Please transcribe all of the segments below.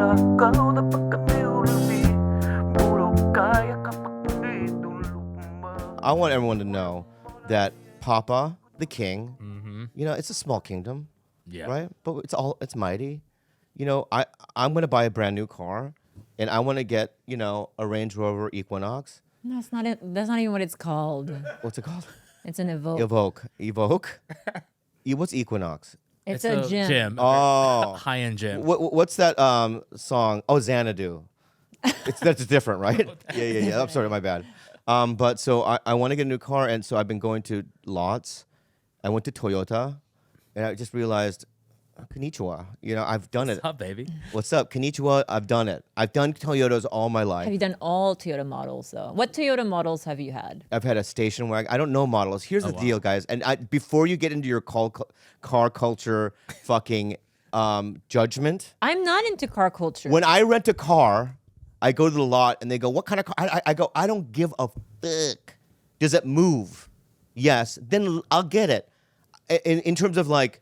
I want everyone to know that Papa, the king, it's a small kingdom, right? But it's mighty. I'm gonna buy a brand new car, and I want to get a Range Rover Equinox. No, that's not it. That's not even what it's called. What's it called? It's an Evoque. Evoque. What's Equinox? It's a gym. Oh, high-end gym. What's that song? Oh, Xanadu. That's different, right? Yeah. I'm sorry, my bad. But so I want to get a new car, and so I've been going to lots. I went to Toyota, and I just realized, konnichiwa. I've done it. What's up, baby? What's up, konnichiwa? I've done it. I've done Toyotas all my life. Have you done all Toyota models though? What Toyota models have you had? I've had a station wagon. I don't know models. Here's the deal, guys. And before you get into your car culture fucking judgment. I'm not into car culture. When I rent a car, I go to the lot and they go, what kind of car? I go, I don't give a fuck. Does it move? Yes. Then I'll get it. In terms of like,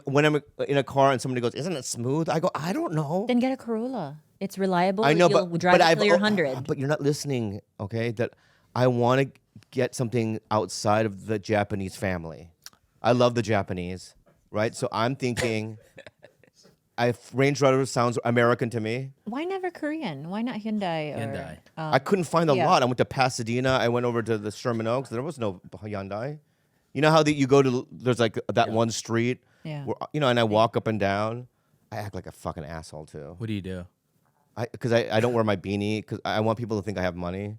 when I'm in a car and somebody goes, isn't it smooth? I go, I don't know. Then get a Corolla. It's reliable. I know, You'll drive it till you're 100. But you're not listening, okay? That I want to get something outside of the Japanese family. I love the Japanese, right? So I'm thinking, Range Rover sounds American to me. Why never Korean? Why not Hyundai? Hyundai. I couldn't find a lot. I went to Pasadena. I went over to the Sherman Oaks. There was no Hyundai. You know how you go to, there's like that one street? Yeah. Where, and I walk up and down. I act like a fucking asshole too. What do you do? Because I don't wear my beanie because I want people to think I have money.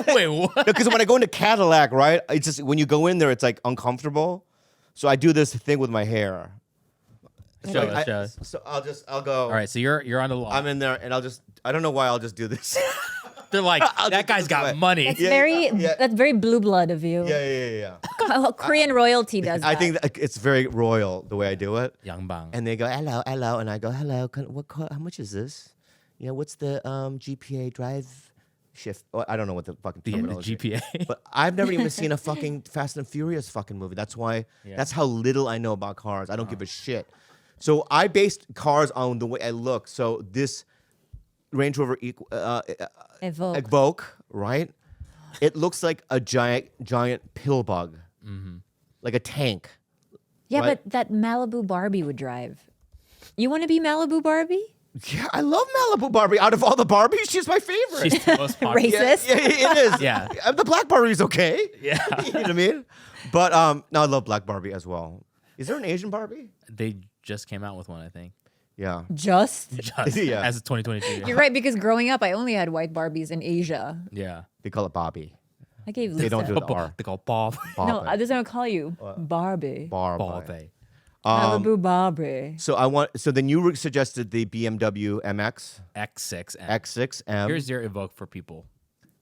Wait, what? Because when I go into Cadillac, right, it's just when you go in there, it's like uncomfortable. So I do this thing with my hair. Show us. So I'll go. All right, so you're on the lot. I'm in there, and I don't know why I'll just do this. They're like, that guy's got money. That's that's very blue blood of you. Yeah. Korean royalty does that. I think that it's very royal the way I do it. Yangbang. And they go, hello, and I go, hello. How much is this? What's the GPA drive shift? Oh, I don't know what the fucking terminology. The GPA. But I've never even seen a fucking Fast and Furious fucking movie. That's why. Yeah. That's how little I know about cars. I don't give a shit. So I based cars on the way I look. So this Range Rover Evoque, right? It looks like a giant pill bug, like a tank. Yeah, right? but that Malibu Barbie would drive. You want to be Malibu Barbie? Yeah, I love Malibu Barbie. Out of all the Barbies, she's my favorite. She's the most popular. Racist? Yeah, it is. Yeah. The Black Barbie's okay. Yeah. You know what I mean? But no, I love Black Barbie as well. Is there an Asian Barbie? They just came out with one, I think. Yeah. Just Yeah. As of 2022. You're right, because growing up, I only had white Barbies in Asia. Yeah. They call it Bobby. I gave Lisa. They don't do the R. They call Bob. No, this is what I call you. Barbie. Barbie. Malibu Barbie. So then you suggested the BMW MX X6M. X6M. Here's your Evoque for people.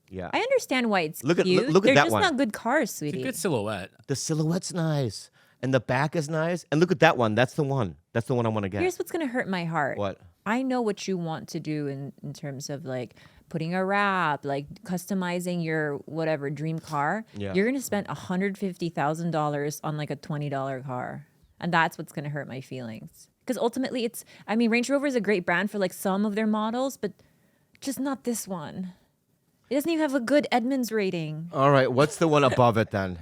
Yeah. I understand why it's Look at cute. that They're just one. not good cars, It's sweetie. a good silhouette. The silhouette's nice. And the back is nice. And look at that one. That's the one. That's the one I want to get. Here's what's going to hurt my heart. What? I know what you want to do in terms of like putting a wrap, like customizing your whatever dream car. Yeah. You're going to spend $150,000 on like a $20 car. And that's what's going to hurt my feelings. Because ultimately Range Rover is a great brand for like some of their models, but just not this one. It doesn't even have a good Edmunds rating. All right. What's the one above it then?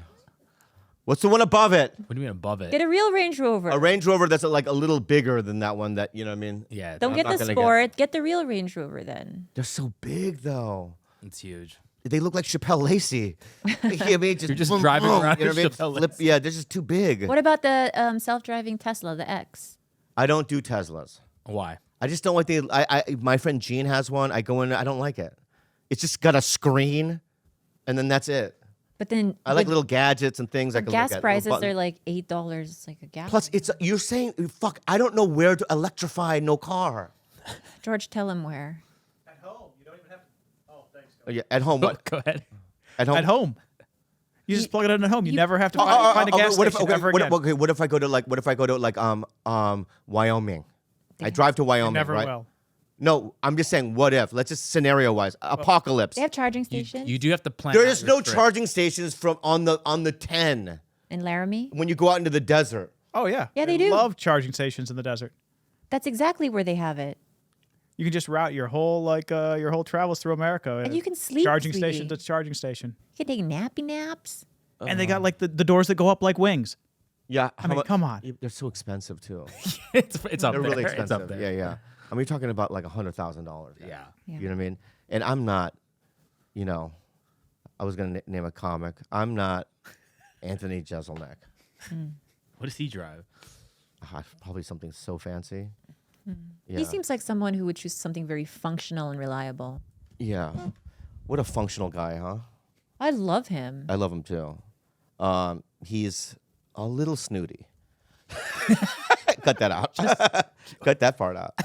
What's the one above it? What do you mean above it? Get a real Range Rover. A Range Rover that's like a little bigger than that one that, you know what I mean? Yeah. Don't I'm get not the gonna Sport. Get the real Range Rover then. They're so big though. It's huge. They look like Chappelle Lacey. You know what I mean? You're just driving around You know what I mean? Chappelle Flip, Lacey. yeah, they're just too big. What about the self-driving Tesla, the X? I don't do Teslas. Why? I just don't like my friend Gene has one. I go in, I don't like it. It's just got a screen, and then that's it. But then I like little gadgets and things. I can gas look at. prices Little are like $8. It's like a gas. Plus, you're saying fuck. I don't know where to electrify no car. George, tell him where. At home, you don't even have to. Oh, thanks. Oh, yeah, at home. Go ahead. At home. At home. You just plug it in at home. You never have to find a gas station ever again. What if I go to Wyoming? I drive to Wyoming. Never right? will. No, I'm just saying. What if? Let's just scenario wise. Apocalypse. They have charging stations You do have to plan. There out is your no trip. charging stations on the 10 in Laramie. when you go out into the desert. Oh yeah. Yeah, they do. Love charging stations in the desert. That's exactly where they have it. You can just route your whole travels through America. And you can sleep, charging sweetie. station to charging station. You can take nappy naps. And they got like the doors that go up like wings. Yeah, I mean, come on. They're so expensive too. it's up They're there. really It's expensive. up there. Yeah. I mean, you're talking about like $100,000. Yeah. Yeah. You know what I mean? And I'm not, I was gonna name a comic. I'm not Anthony Jeselnik. What does he drive? Probably something so fancy. Yeah. He seems like someone who would choose something very functional and reliable. Yeah. What a functional guy, huh? I love him. I love him too. He's a little snooty. Cut that out. Cut that part out.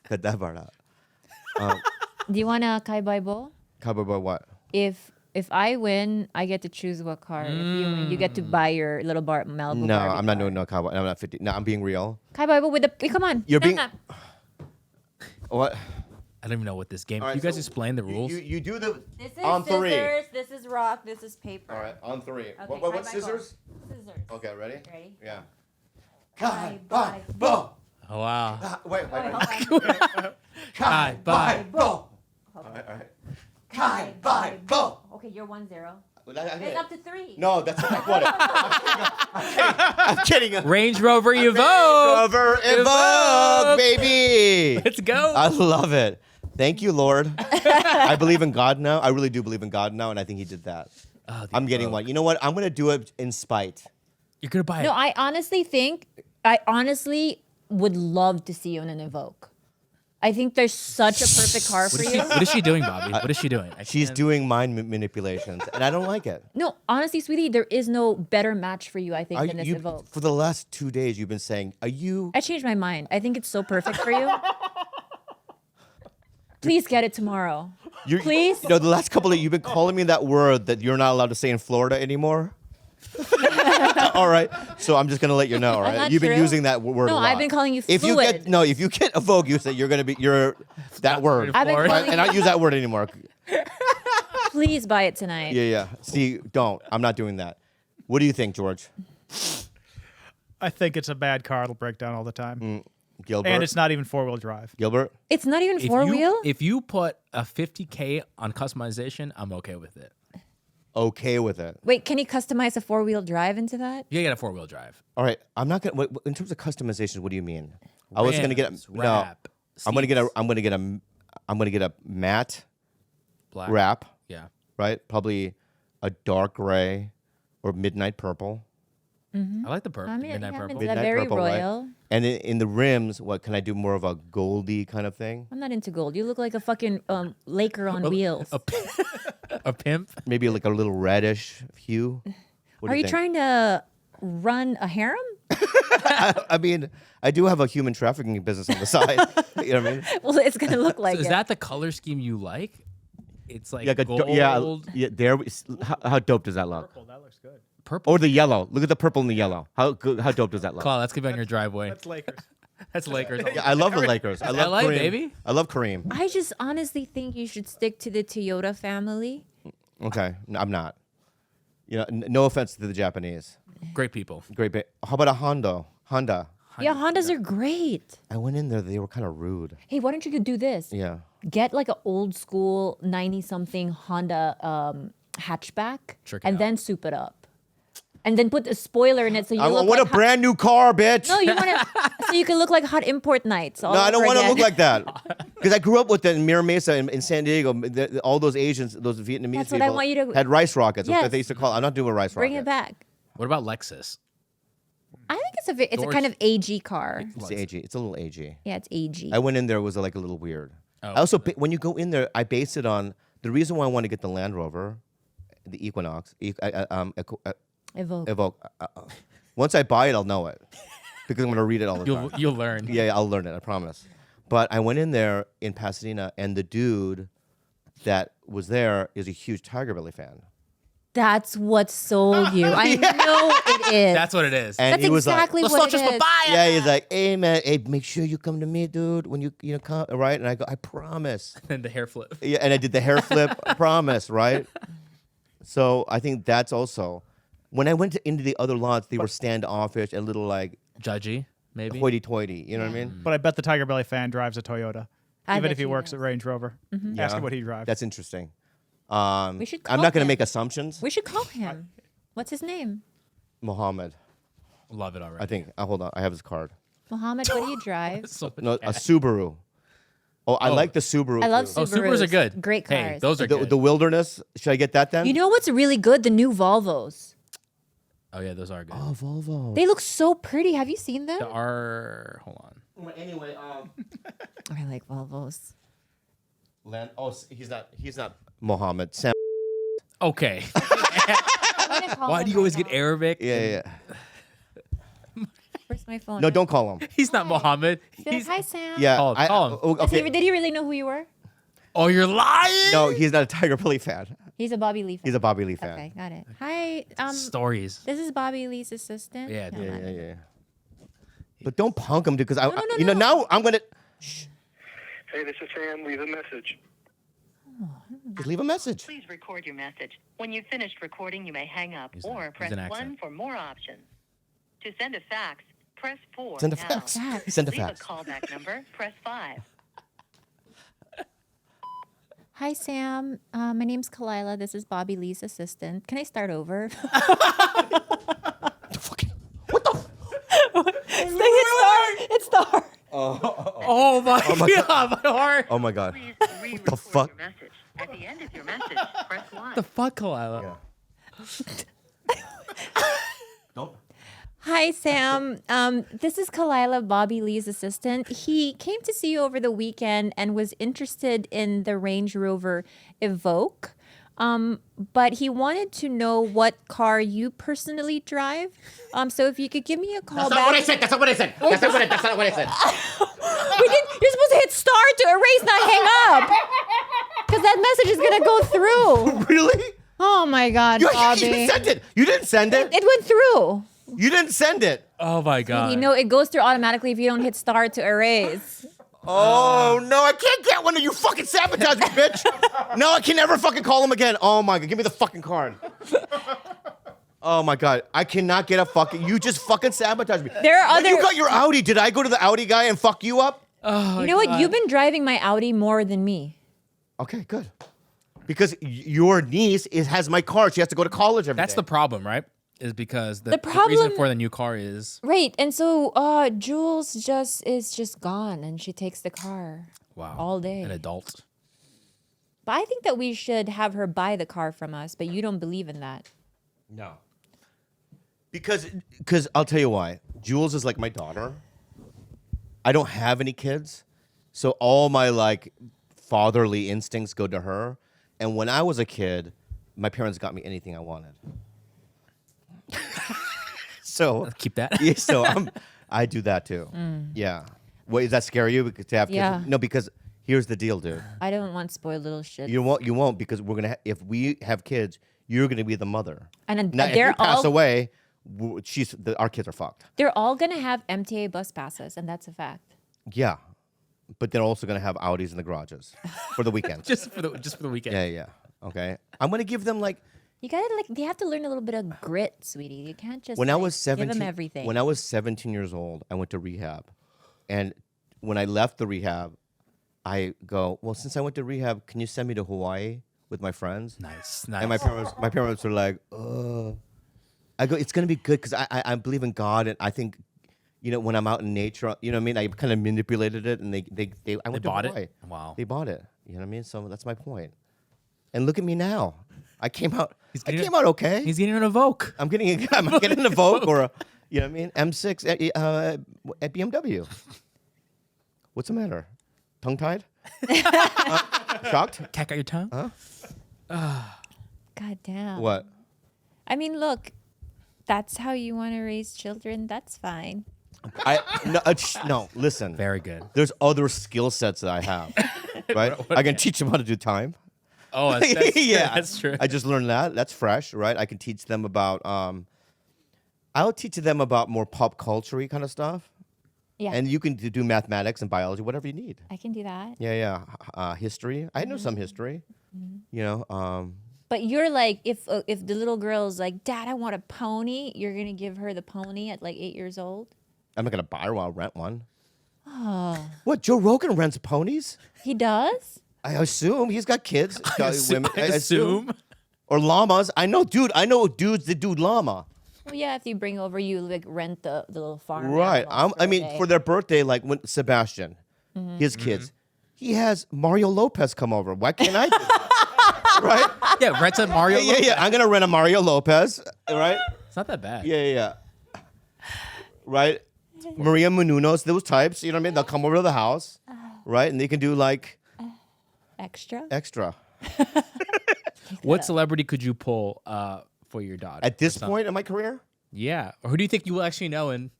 Cut that part out. Do you want a Kai Bai Bo? Cowboy boy, what? If I win, I get to choose what car. If you win, you get to buy your little Malibu. No, Barbie I'm not car. doing no cowboy. I'm not 50. No, I'm being real. Kai Bai Bo with the. Come on. You're being- Stand up. What? I don't even know what this game. All right, you guys so explain the rules. You do the This is on three. scissors. This is rock. This is paper. All right, on three. Okay, What Kai Bai scissors? Bo. Scissors. Okay, ready? Ready? Yeah. Kai Bai Bo. Oh wow. Wait. Hold on. Kai Bai Bo. All right. Kai Bai Bo. Okay, you're 1-0. It's It's up to 3. No, that's not what it. I'm kidding. Range Rover Evoque. Rover Evoque, baby. Let's go. I love it. Thank you, Lord. I believe in God now. I really do believe in God now, and I think He did that. Oh, the I'm getting Evoque. one. You know what? I'm gonna do it in spite. You're gonna buy No, it. I honestly would love to see you in an Evoque. I think there's such a perfect car for you. What is she doing, Bobby? What is she doing? She's doing mind manipulations, and I don't like it. No, honestly, sweetie, there is no better match for you, I think, Are than this you, Evoque. for the last 2 days, you've been saying, "Are you?" I changed my mind. I think it's so perfect for you. Please get it tomorrow. Please? You know, the last couple of you've been calling me that word that you're not allowed to say in Florida anymore. All right, so I'm just gonna let you know. All right, not you've been true. using that word. No, a lot. I've been calling you If you fluid. get a Vogue, you say you're that word, I've been Florida. calling and I don't use that word anymore. Please buy it tonight. Yeah. See, don't. I'm not doing that. What do you think, George? I think it's a bad car. It'll break down all the time. Gilbert? And it's not even 4-wheel drive. Gilbert? It's not even four-wheel? If you put a $50K on customization, I'm okay with it. Okay with it. Wait, can you customize a four-wheel drive into that? You get a 4-wheel drive. All right. I'm not gonna. In terms of customization, what do you mean? I was gonna get Rims, no. wrap, I'm gonna get a. seats. I'm gonna get a matte Black. wrap. Yeah. Right. Probably a dark gray or midnight purple. I like the purple. I mean, Midnight yeah, purple. it's Midnight very purple, right? royal. And in the rims, what can I do? More of a goldy kind of thing. I'm not into gold. You look like a fucking Laker on wheels. A pimp. Maybe like a little reddish hue. What do Are you think? trying to run a harem? I mean, I do have a human trafficking business on the side. You know what I mean? Well, it's gonna look like So is it. that the color scheme you like? It's like Like a gold, yeah. There. How dope does that look? That looks good. purple. Or the yellow. Look at the purple and the yellow. How dope does that look? Claw, let's get on your driveway. That's Lakers. That's Lakers. Yeah, I love the Lakers. I love LA, Kareem. baby. I love Kareem. I just honestly think you should stick to the Toyota family. Okay, no, I'm not. You know, no offense to the Japanese. Great people. Great. How about a Honda? Yeah, Hondas are great. I went in there. They were kind of rude. Hey, why don't you do this? Yeah. Get like an old school 90-something Honda hatchback Trick it and out. then soup it up. And then put a spoiler in it so you I look want like a brand new car, bitch. No, you want to so you can look like hot import nights. No, I don't want to look like that. Because I grew up with it in Mira Mesa in San Diego. All those Asians, those Vietnamese That's people what I want you to- had rice rockets. Yes. That they used to call. I'm not doing a rice Bring rocket. it back. What about Lexus? I think it's a kind of AG car. It's AG. It's a little AG. Yeah, it's AG. I went in there. It was like a little weird. Oh. I also, when you go in there, I base it on the reason why I want to get the Land Rover, the Equinox, Evoque. Evoque. Once I buy it, I'll know it because I'm going to read it all the time. You'll learn. Yeah, I'll learn it. I promise. But I went in there in Pasadena, and the dude that was there is a huge TigerBelly fan. That's what sold you. I know it is. That's what it is. And That's he was exactly Los what it Socios is. Papaya. like, yeah, he's like, hey man, hey, make sure you come to me, dude, when you come, right? And I go, I promise. And the hair flip. Yeah, and I did the hair flip, I promise, right? So I think that's also when I went into the other lots, they were standoffish and a little like Judgy, maybe. hoity-toity. You know what I mean? But I bet the TigerBelly fan drives a Toyota. I Even bet if he works at does. Range Rover. Ask him what he drives. That's interesting. We should I'm call not going to him. make assumptions. We should call him. What's his name? Mohammed, Love it already. I think. Hold on, I have his card. Mohammed, what do you drive? So No, a Subaru. Oh, I like the Subaru. I love too. Subarus. Subarus are good. Great cars. Hey, those are good. The Wilderness. Should I get that then? You know what's really good? The new Volvos. Oh yeah, those are good. Oh, Volvo. They look so pretty. Have you seen them? There are. Hold on. Anyway, I like Volvos. he's not Mohammed. Sam. Okay. I'm gonna call Why him do you always right get now. Arabic? Yeah. Where's my phone? No, don't call him. He's not Mohammed. Be like, He's. hi, Sam. Yeah. Call him. Okay. Did he really know who you were? Oh, you're lying. No, he's not a TigerBelly fan. He's a Bobby Lee fan. He's a Bobby Lee fan. Okay, got it. Hi. Stories. This is Bobby Lee's assistant. Yeah, No, yeah, not- Yeah. But don't punk him because no, no. now I'm gonna Hey, this is Sam. Leave a message. just leave a message. Please record your message. When you've finished recording, you may hang up or press an 1 accent. for more options. To send a fax, press 4 Send a now. fax. Fax. Send a Leave fax. a callback number, press 5. Hi, Sam. My name's Khalyla. This is Bobby Lee's assistant. Can I start over? It's star. Oh my god, my heart. Oh my god. Please re-record the fuck? your message. At the end of your message, press 1. The fuck, Khalyla? Don't. Hi, Sam. This is Khalyla, Bobby Lee's assistant. He came to see you over the weekend and was interested in the Range Rover Evoque. But he wanted to know what car you personally drive. So if you could give me a call back. That's not what I said. That's not what I said. You're supposed to hit star to erase, not hang up. Because that message is going to go through. Really? Oh my God, Bobby. You sent it. You didn't send it. It went through. You didn't send it. Oh my god. You know, it goes through automatically if you don't hit star to erase. Oh no, I can't get one of you fucking sabotage me, bitch. No, I can never fucking call him again. Oh my god, give me the fucking card. Oh my god, I cannot get a fucking. You just fucking sabotage me. There are When other. you got your Audi. Did I go to the Audi guy and fuck you up? Oh, You know what? You've been driving my Audi more than me. Okay, good. Because your niece has my car. She has to go to college every That's day. the problem, right? Is because the problem- reason for the new car is Right, and so Jules is just gone, and she takes the car wow all day. an adult. But I think that we should have her buy the car from us. But you don't believe in that. No. Because I'll tell you why. Jules is like my daughter. I don't have any kids, so all my like fatherly instincts go to her. And when I was a kid, my parents got me anything I wanted. So Keep that. yeah, so I do that too. Yeah. Wait, does that scare you to have kids? Yeah. No, because here's the deal, dude. I don't want spoiled little shit. You won't because we're gonna. If we have kids, you're gonna be the mother. And Now, if they're you pass all away, our kids are fucked. they're all gonna have MTA bus passes, and that's a fact. Yeah, but they're also gonna have Audis in the garages for the weekend. just for the weekend. Yeah. Okay. I'm gonna give them like You gotta they have to learn a little bit of grit, sweetie. You can't just when I like, was 17. give them everything. When I was 17 years old, I went to rehab, and when I left the rehab, I go, well, since I went to rehab, can you send me to Hawaii with my friends? Nice. And my parents were like, I go, it's gonna be good because I believe in God, and I think, you know, when I'm out in nature, you know what I mean. I kind of manipulated it, and I went to bought it? Hawaii. Wow. They bought it. You know what I mean? So that's my point. And look at me now. I came out. I getting came out okay. He's getting an Evoque. I'm getting a Vogue or a, you know what I mean? M6 at BMW. What's the matter? Tongue tied? Shocked? Cat got your tongue? God damn. What? I mean, look, that's how you want to raise children. That's fine. No, listen. Very good. There's other skill sets that I have, right? I can teach them how to do time. Oh, that's Yeah, that's true. I just learned that. That's fresh, right? I can teach them about. I'll teach them about more pop culture kind of stuff, Yeah, and you can do mathematics and biology, whatever you need. I can do that. Yeah. History. I know some history. You know. But you're like, if the little girl's like, Dad, I want a pony, you're gonna give her the pony at like 8 years old. I'm not gonna buy her one. I'll rent one. What? Joe Rogan rents ponies? He does? I assume he's got kids. I assume. Or llamas. I know dudes that do llama. Well, yeah, if you bring over, you like rent the little farm. Right. animals I a mean, day. for their birthday, like when Sebastian, his kids, he has Mario Lopez come over. Why can't I do that? Right? Yeah, rent a Mario. Yeah. I'm going to rent a Mario Lopez. Right? It's not that bad. Yeah. Right? Maria Menounos, those types, you know what I mean? They'll come over to the house, right? And they can do like extra. What celebrity could you pull for your daughter? At this point in my career? Yeah. Or who do you think you will actually know? And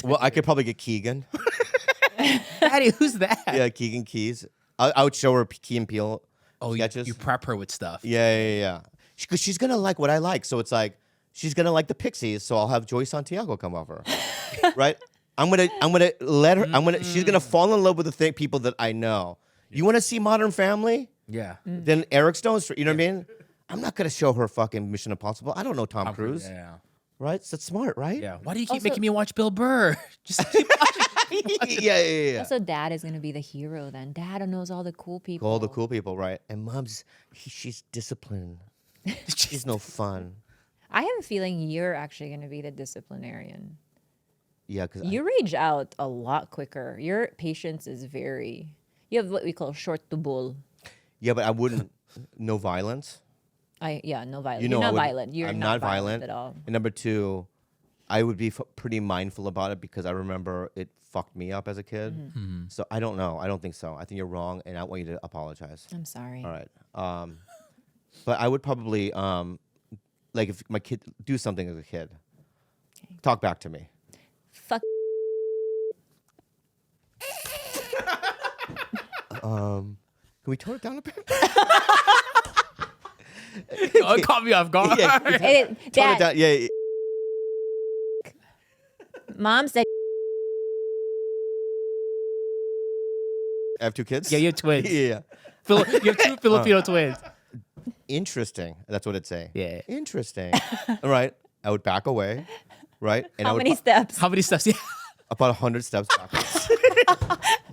Well, I could probably get Keegan. Daddy, who's that? Yeah, Keegan Keys. I would show her Key and Peele sketches. You prep her with stuff. Yeah. Because she's going to like what I like. So it's like, she's going to like the Pixies. So I'll have Joy Santiago come over. Right? I'm gonna let her, she's going to fall in love with the people that I know. You want to see Modern Family? Yeah. Then Eric Stone Street, you know what I mean? I'm not going to show her fucking Mission Impossible. I don't know Tom Cruise. Yeah. Right? So that's smart, right? Yeah. Why do you keep making me watch Bill Burr? Just keep Yeah. Also, Dad is gonna be the hero then. Dad knows all the cool people. All the cool people, right? And Mom's, she's disciplined. She's no fun. I have a feeling you're actually gonna be the disciplinarian. Yeah, because You rage out a lot quicker. Your patience is very. You have what we call short to bull. yeah, but I wouldn't. No violence. No violence. You know, You're I not would- violent. You're I'm not not violent at all. And number two, I would be pretty mindful about it because I remember it fucked me up as a kid. Mm-hmm. So I don't know. I don't think so. I think you're wrong, and I want you to apologize. I'm sorry. All right. But I would probably like if my kid do something as a kid, talk back to me. Fuck. Can we tone it down a bit? it caught me off guard. Yeah. Tone Tone it Dad, down. Yeah. Mom said. I have 2 kids. Yeah, you have twins. Yeah. You have 2 Filipino twins. Interesting. That's what it'd say. Yeah. Interesting. All right. I would back away. Right. And I How would many steps? How many steps? Yeah. about 100 steps backwards.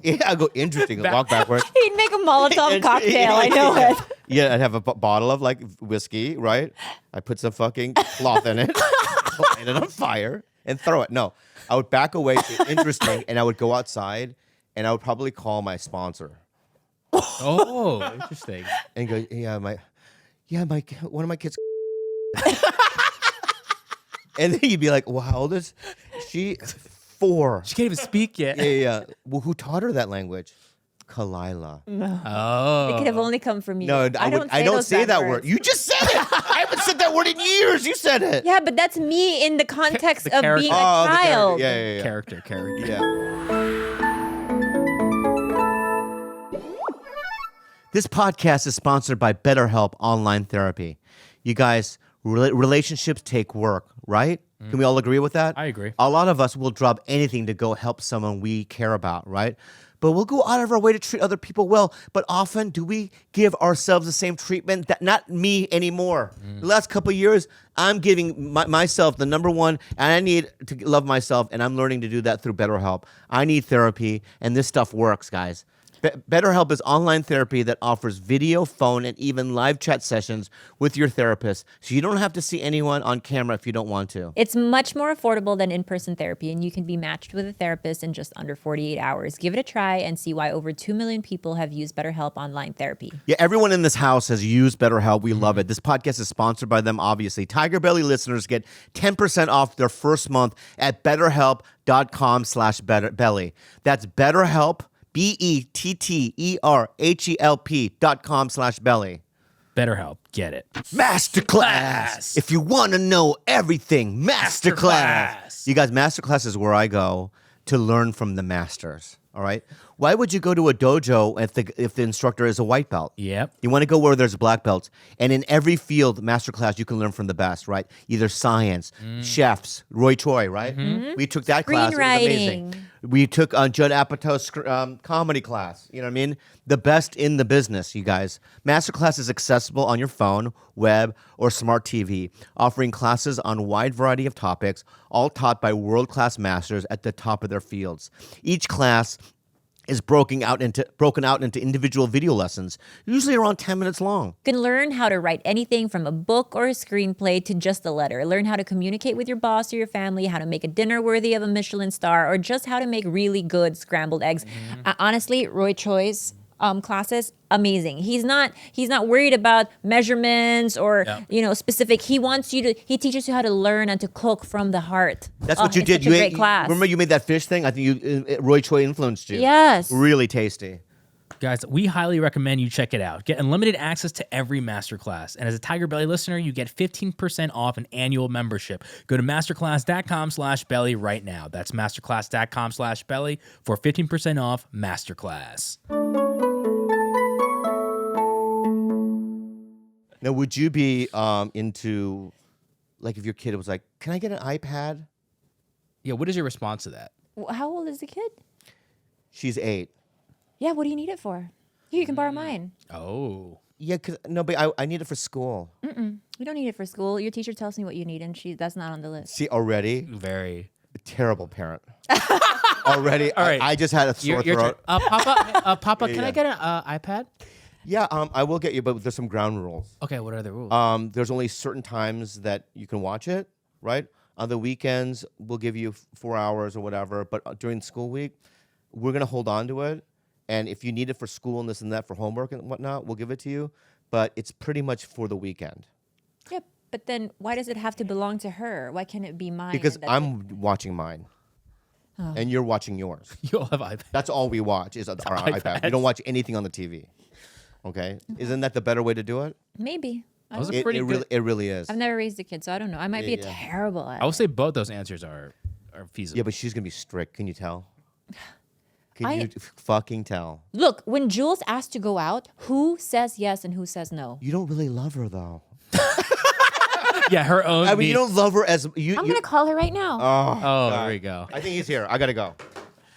Yeah, I go interesting. Walk backwards. He'd make a Molotov cocktail. I know it. Yeah, I'd have a bottle of like whiskey, right? I put some fucking cloth in it, light it on fire, and throw it. No, I would back away. To interesting, and I would go outside, and I would probably call my sponsor Oh, interesting. and go, my one of my kids. And then you'd be like, well, how old is she? 4. She can't even speak yet. Yeah. Well, who taught her that language? Khalyla. Oh. It could have only come from you. No, I don't say that word. You just said it. I haven't said that word in years. You said it. Yeah, but that's me in the context The of character. being a Oh, the character. child. Yeah. Character. Yeah. This podcast is sponsored by BetterHelp Online Therapy. You guys, relationships take work, right? Can we all agree with that? I agree. A lot of us will drop anything to go help someone we care about, right? But we'll go out of our way to treat other people well. But often, do we give ourselves the same treatment? That not me anymore. The last couple of years, I'm giving myself the number one, and I need to love myself, and I'm learning to do that through BetterHelp. I need therapy, and this stuff works, guys. BetterHelp is online therapy that offers video, phone, and even live chat sessions with your therapist, so you don't have to see anyone on camera if you don't want to. It's much more affordable than in-person therapy, and you can be matched with a therapist in just under 48 hours. Give it a try and see why over 2 million people have used BetterHelp online therapy. Yeah, everyone in this house has used BetterHelp. We love it. This podcast is sponsored by them, obviously. TigerBelly listeners get 10% off their first month at BetterHelp.com/belly. That's BetterHelp, BetterHelp.com/belly. BetterHelp. Get it. Masterclass. If you want to know everything, Masterclass. You guys, Masterclass is where I go to learn from the masters. All right. Why would you go to a dojo if the instructor is a white belt? Yep. You want to go where there's black belts. And in every field, Masterclass, you can learn from the best, right? Either science, chefs, Roy Choi, right? We took that class. It was amazing. We took Judd Apatow's comedy class. You know what I mean? The best in the business, you guys. Masterclass is accessible on your phone, web, or smart TV, offering classes on a wide variety of topics, all taught by world-class masters at the top of their fields. Each class is broken out into individual video lessons, usually around 10 minutes long. You can learn how to write anything from a book or a screenplay to just a letter. Learn how to communicate with your boss or your family, how to make a dinner worthy of a Michelin star, or just how to make really good scrambled eggs. Honestly, Roy Choi's classes, amazing. He's not worried about measurements or specific. He teaches you how to learn and to cook from the heart. That's what you did. Such a great class. Remember you made that fish thing? I think Roy Choi influenced you. Yes. Really tasty. Guys, we highly recommend you check it out. Get unlimited access to every masterclass. And as a TigerBelly listener, you get 15% off an annual membership. Go to masterclass.com/belly right now. That's masterclass.com/belly for 15% off Masterclass. Now, would you be into, like, if your kid was like, can I get an iPad? Yeah, what is your response to that? How old is the kid? She's 8. Yeah, what do you need it for? You can borrow mine. Oh. Yeah, but I need it for school. You don't need it for school. Your teacher tells me what you need, and that's not on the list. See, already? Very. Terrible parent. Already, All right. I just had a sore throat. Papa, can Yeah. I get an iPad? Yeah, I will get you, but there's some ground rules. Okay, what are the rules? There's only certain times that you can watch it, right? On the weekends, we'll give you 4 hours or whatever, but during school week, we're going to hold on to it. And if you need it for school and this and that for homework and whatnot, we'll give it to you. But it's pretty much for the weekend. Yeah, but then why does it have to belong to her? Why can't it be mine? Because and that's I'm watching mine. And you're watching yours. You all have iPad. That's all we watch is our iPad. We don't watch anything on the TV. Okay? Isn't that the better way to do it? Maybe. That was a It pretty good. really is. I've never raised a kid, so I don't know. I might be terrible at I will it. say both those answers are feasible. Yeah, but she's going to be strict. Can you tell? Can I- you fucking tell? Look, when Jules asked to go out, who says yes and who says no? You don't really love her, though. Yeah, her own. I mean, you don't love her as you. I'm going to call her right now. Oh, there we go. I think he's here. I gotta go.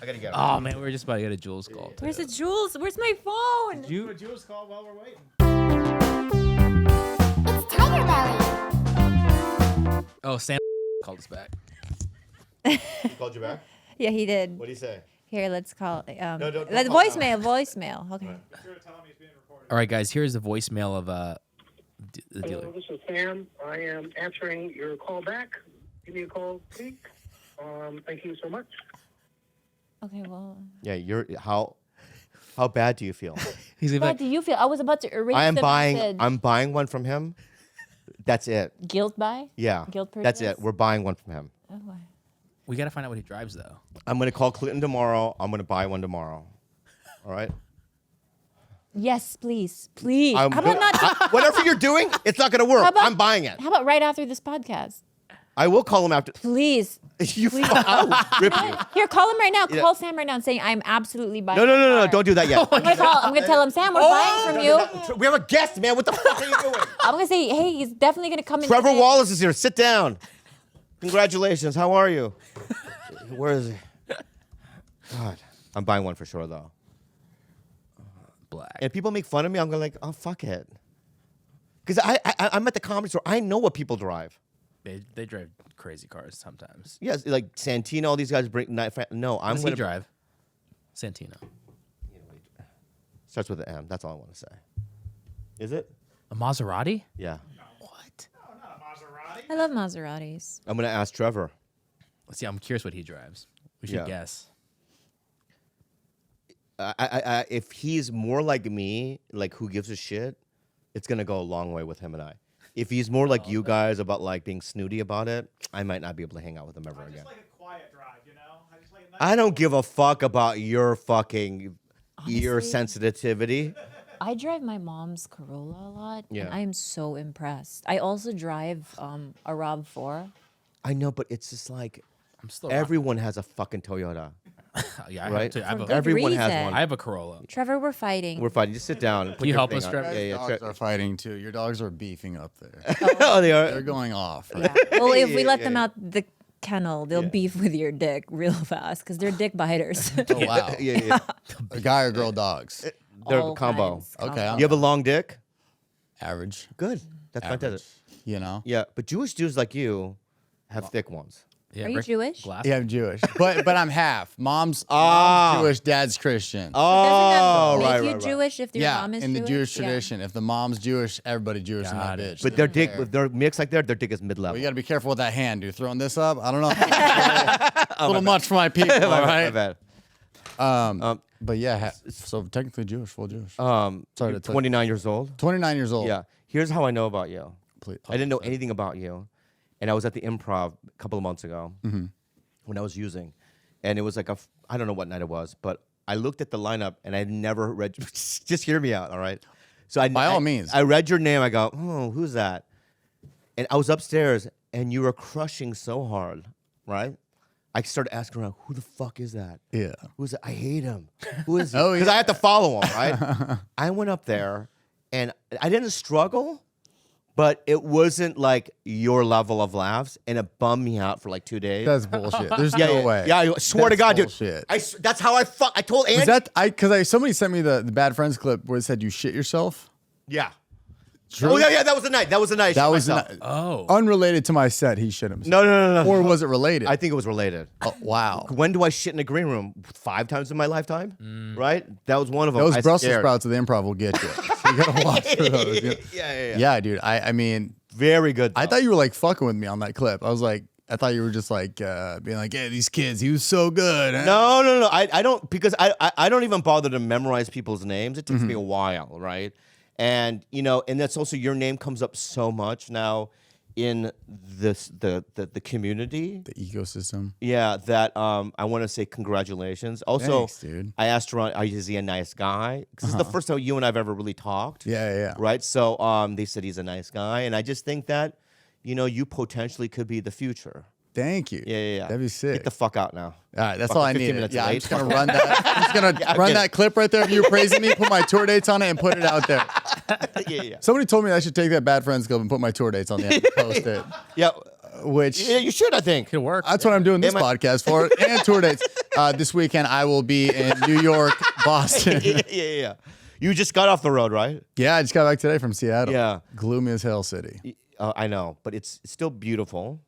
I gotta get him. Oh man, we're just about to get a Jules call. Where's it, Jules? Where's my phone? Jules call while we're waiting. It's TigerBelly. Oh, Sam called us back. He called you back. Yeah, he did. What do you say? Here, let's call. don't Let's call voicemail. Okay. All right, guys. Here's the voicemail of the dealer. Hello, this is Sam. I am answering your call back. Give me a call, please. Thank you so much. Okay, well. Yeah, you're how bad do you feel? He's gonna be How like, do you feel? I was about to erase I am the buying. message. I'm buying one from him. That's it. Guilt buy? Yeah, Guilt that's it. purchase? We're buying one from him. Oh, why? we gotta find out what he drives though. I'm gonna call Clinton tomorrow. I'm gonna buy one tomorrow. All right. Yes, please. Please. I'm How about gonna- not? whatever you're doing, it's not gonna work. How about- I'm buying it. How about right after this podcast? I will call him after. Please. You. I'll rip you. Here, call him right now. Yeah. Call Sam right now and saying I'm absolutely buying. No, your car." don't do that yet. I'm gonna tell him, Sam, we're buying from you. We have a guest, man. What the fuck are you doing? I'm gonna say, hey, he's definitely gonna come in. Trevor today. Wallace is here. Sit down. Congratulations. How are you? Where is he? God, I'm buying one for sure though. Black. And people make fun of me. I'm going like, oh fuck it, because I'm at the comedy store. I know what people drive. They drive crazy cars sometimes. Yes, like Santino. All these guys bring. No, What I'm does going he drive? Santino. Starts with an M. That's all I want to say. Is it? A Maserati? Yeah. What? I love Maseratis. I'm gonna ask Trevor. Let's see. I'm curious what he drives. We should Yeah. guess. If he's more like me, like who gives a shit, it's gonna go a long way with him and I. If he's more like you guys about like being snooty about it, I might not be able to hang out with him ever again. Like a quiet drive, you know? I just like a nice I don't give a fuck about your fucking ear Honestly? sensitivity. I drive my mom's Corolla a lot, Yeah. and I am so impressed. I also drive a RAV4. I know, but it's just like I'm still everyone has a fucking Toyota, yeah, right? I have For a, good Everyone has reason. one. I have a Corolla. Trevor, we're fighting. We're fine. Just sit down. And put you your help thing us, on. Trevor? Yeah, yeah. Dogs are fighting too. Your dogs are beefing up there. Oh, they They're are. going off. Yeah. Well, if we let Yeah, them yeah. out the kennel, they'll beef with your dick real fast because they're dick biters. Oh wow. Yeah. Guy or girl dogs? They're All a combo. kinds, Okay, combo. You have a long dick? Average. Good. That's Average. fantastic. You know. Yeah, but Jewish dudes like you have thick ones. Yeah, Are you Jewish? Glass. Yeah, I'm Jewish, but I'm half. Mom's Jewish, dad's Christian. Oh, Doesn't that right, make you right. Jewish if your yeah, mom is in the Jewish Yeah. tradition, if the mom's Jewish, everybody Jewish in that Got it. bitch. But their dick, if they're mixed like that, their dick is mid-level. Well, you got to be careful with that hand, dude. Throwing this up, I don't know. a little much for my people, all My right? bad. But yeah, so technically Jewish, full Jewish. Sorry, Sorry you're to tell 29 years old. 29 years old. Yeah. Here's how I know about you. Please. I didn't know anything about you, and I was at the Improv a couple of months ago when I was using, and it was like I don't know what night it was, but I looked at the lineup and I had never read. Just hear me out, all right? So By all means. I read your name. I go, oh, who's that? And I was upstairs, and you were crushing so hard, right? I started asking around, who the fuck is that? Yeah. Who's that? I hate him. Who is he? Oh, Because yeah. I had to follow him, right? I went up there, and I didn't struggle, but it wasn't like your level of laughs, and it bummed me out for like 2 days. That's bullshit. There's yeah, no yeah, way. Yeah, I swear to That's God, bullshit. dude. That's how I told Andy. Was that because somebody sent me the Bad Friends clip where it said you shit yourself? Yeah. True? Oh, yeah, that was the night. That was the night. I That shit was myself. Oh. unrelated to my set. He shit himself. No. Or was it related? I think it was related. Oh, wow. When do I shit in a green room? 5 times in my lifetime? Right? That was one of them. Those I was Brussels scared. sprouts of the Improv will get you. So you gotta watch for those. You know? Yeah. Yeah, dude. I mean, Very good. I though. thought you were like fucking with me on that clip. I was like, I thought you were just like being like, "Hey, these kids, he was so good." Huh? No. I don't, because I don't even bother to memorize people's names. It takes me a while, right? And and that's also, your name comes up so much now in the community. The ecosystem. Yeah, that I want to say congratulations. Also, Thanks, dude. I asked her, is he a nice guy? Because this is the first time you and I've ever really talked. Yeah. Right? So they said he's a nice guy, and I just think that you potentially could be the future. Thank you. Yeah. That'd be sick. Get the fuck out now. All right, that's Fucking all I 15 need. minutes Yeah, I'm late. just gonna run that. I'm just gonna Yeah, run get that clip right there of you praising me. Put my tour dates on it and put it out there. Yeah. Somebody told me I should take that Bad Friends clip and put my tour dates on the end and post it. Yeah. Which Yeah, you should, I think. Could work. that's what I'm doing this Am I- podcast for, and tour dates. This weekend I will be in New York, Boston. Yeah. You just got off the road, right? Yeah, I just got back today from Seattle. Yeah. Gloomy as hell city. I know, but it's still beautiful.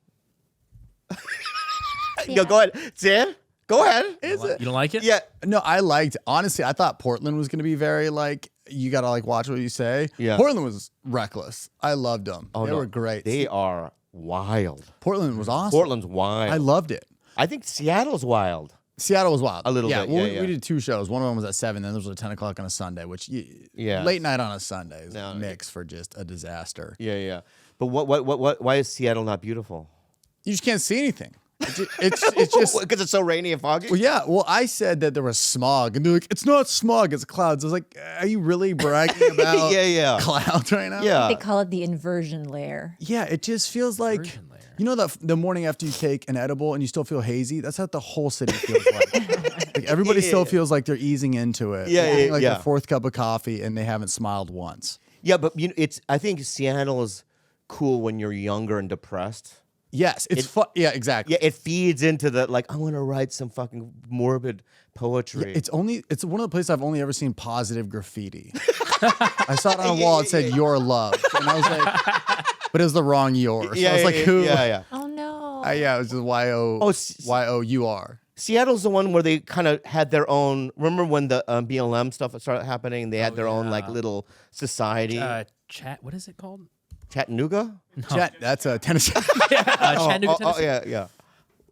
Yo, go ahead. Sam, go ahead. Is it? You don't like it? Yeah. No, I liked, honestly, I thought Portland was going to be very like, you got to like watch what you say. Yeah. Portland was reckless. I loved them. Oh, they no. were great. They are wild. Portland was awesome. Portland's wild. I loved it. I think Seattle's wild. Seattle was wild. A little bit, Well, yeah. we did 2 shows. One of them was at 7, then there was a 10 o'clock on a Sunday, which Yeah. late night on a Sunday is No, a mix for just a disaster. Yeah. But why is Seattle not beautiful? You just can't see anything. It's just because it's so rainy and foggy? well, yeah. Well, I said that there was smog, and they're like, "It's not smog, it's clouds." I was like, "Are you really bragging about Yeah. clouds right now?" Yeah. They call it the inversion layer. Yeah, it just feels like Inversion layer. you know the morning after you take an edible and you still feel hazy. That's how the whole city feels like. Like everybody still feels like they're easing into it. Yeah, They're getting, yeah, like yeah. their 4th cup of coffee and they haven't smiled once. Yeah, but I think Seattle is cool when you're younger and depressed. Yes, it's fun. Yeah, exactly. Yeah, it feeds into the I want to write some fucking morbid poetry. It's one of the places I've only ever seen positive graffiti. I saw it on a wall. It said "Your love," and I was like, but it was the wrong "your." So I was like, "Who?" Yeah. Oh no. Yeah, it was just YOUR. Seattle's the one where they kind of had their own. Remember when the BLM stuff started happening? They had their own little society. Chat. What is it called? Chattanooga. Chat, that's a Tennessee. Chattanooga, Oh, Tennessee. yeah.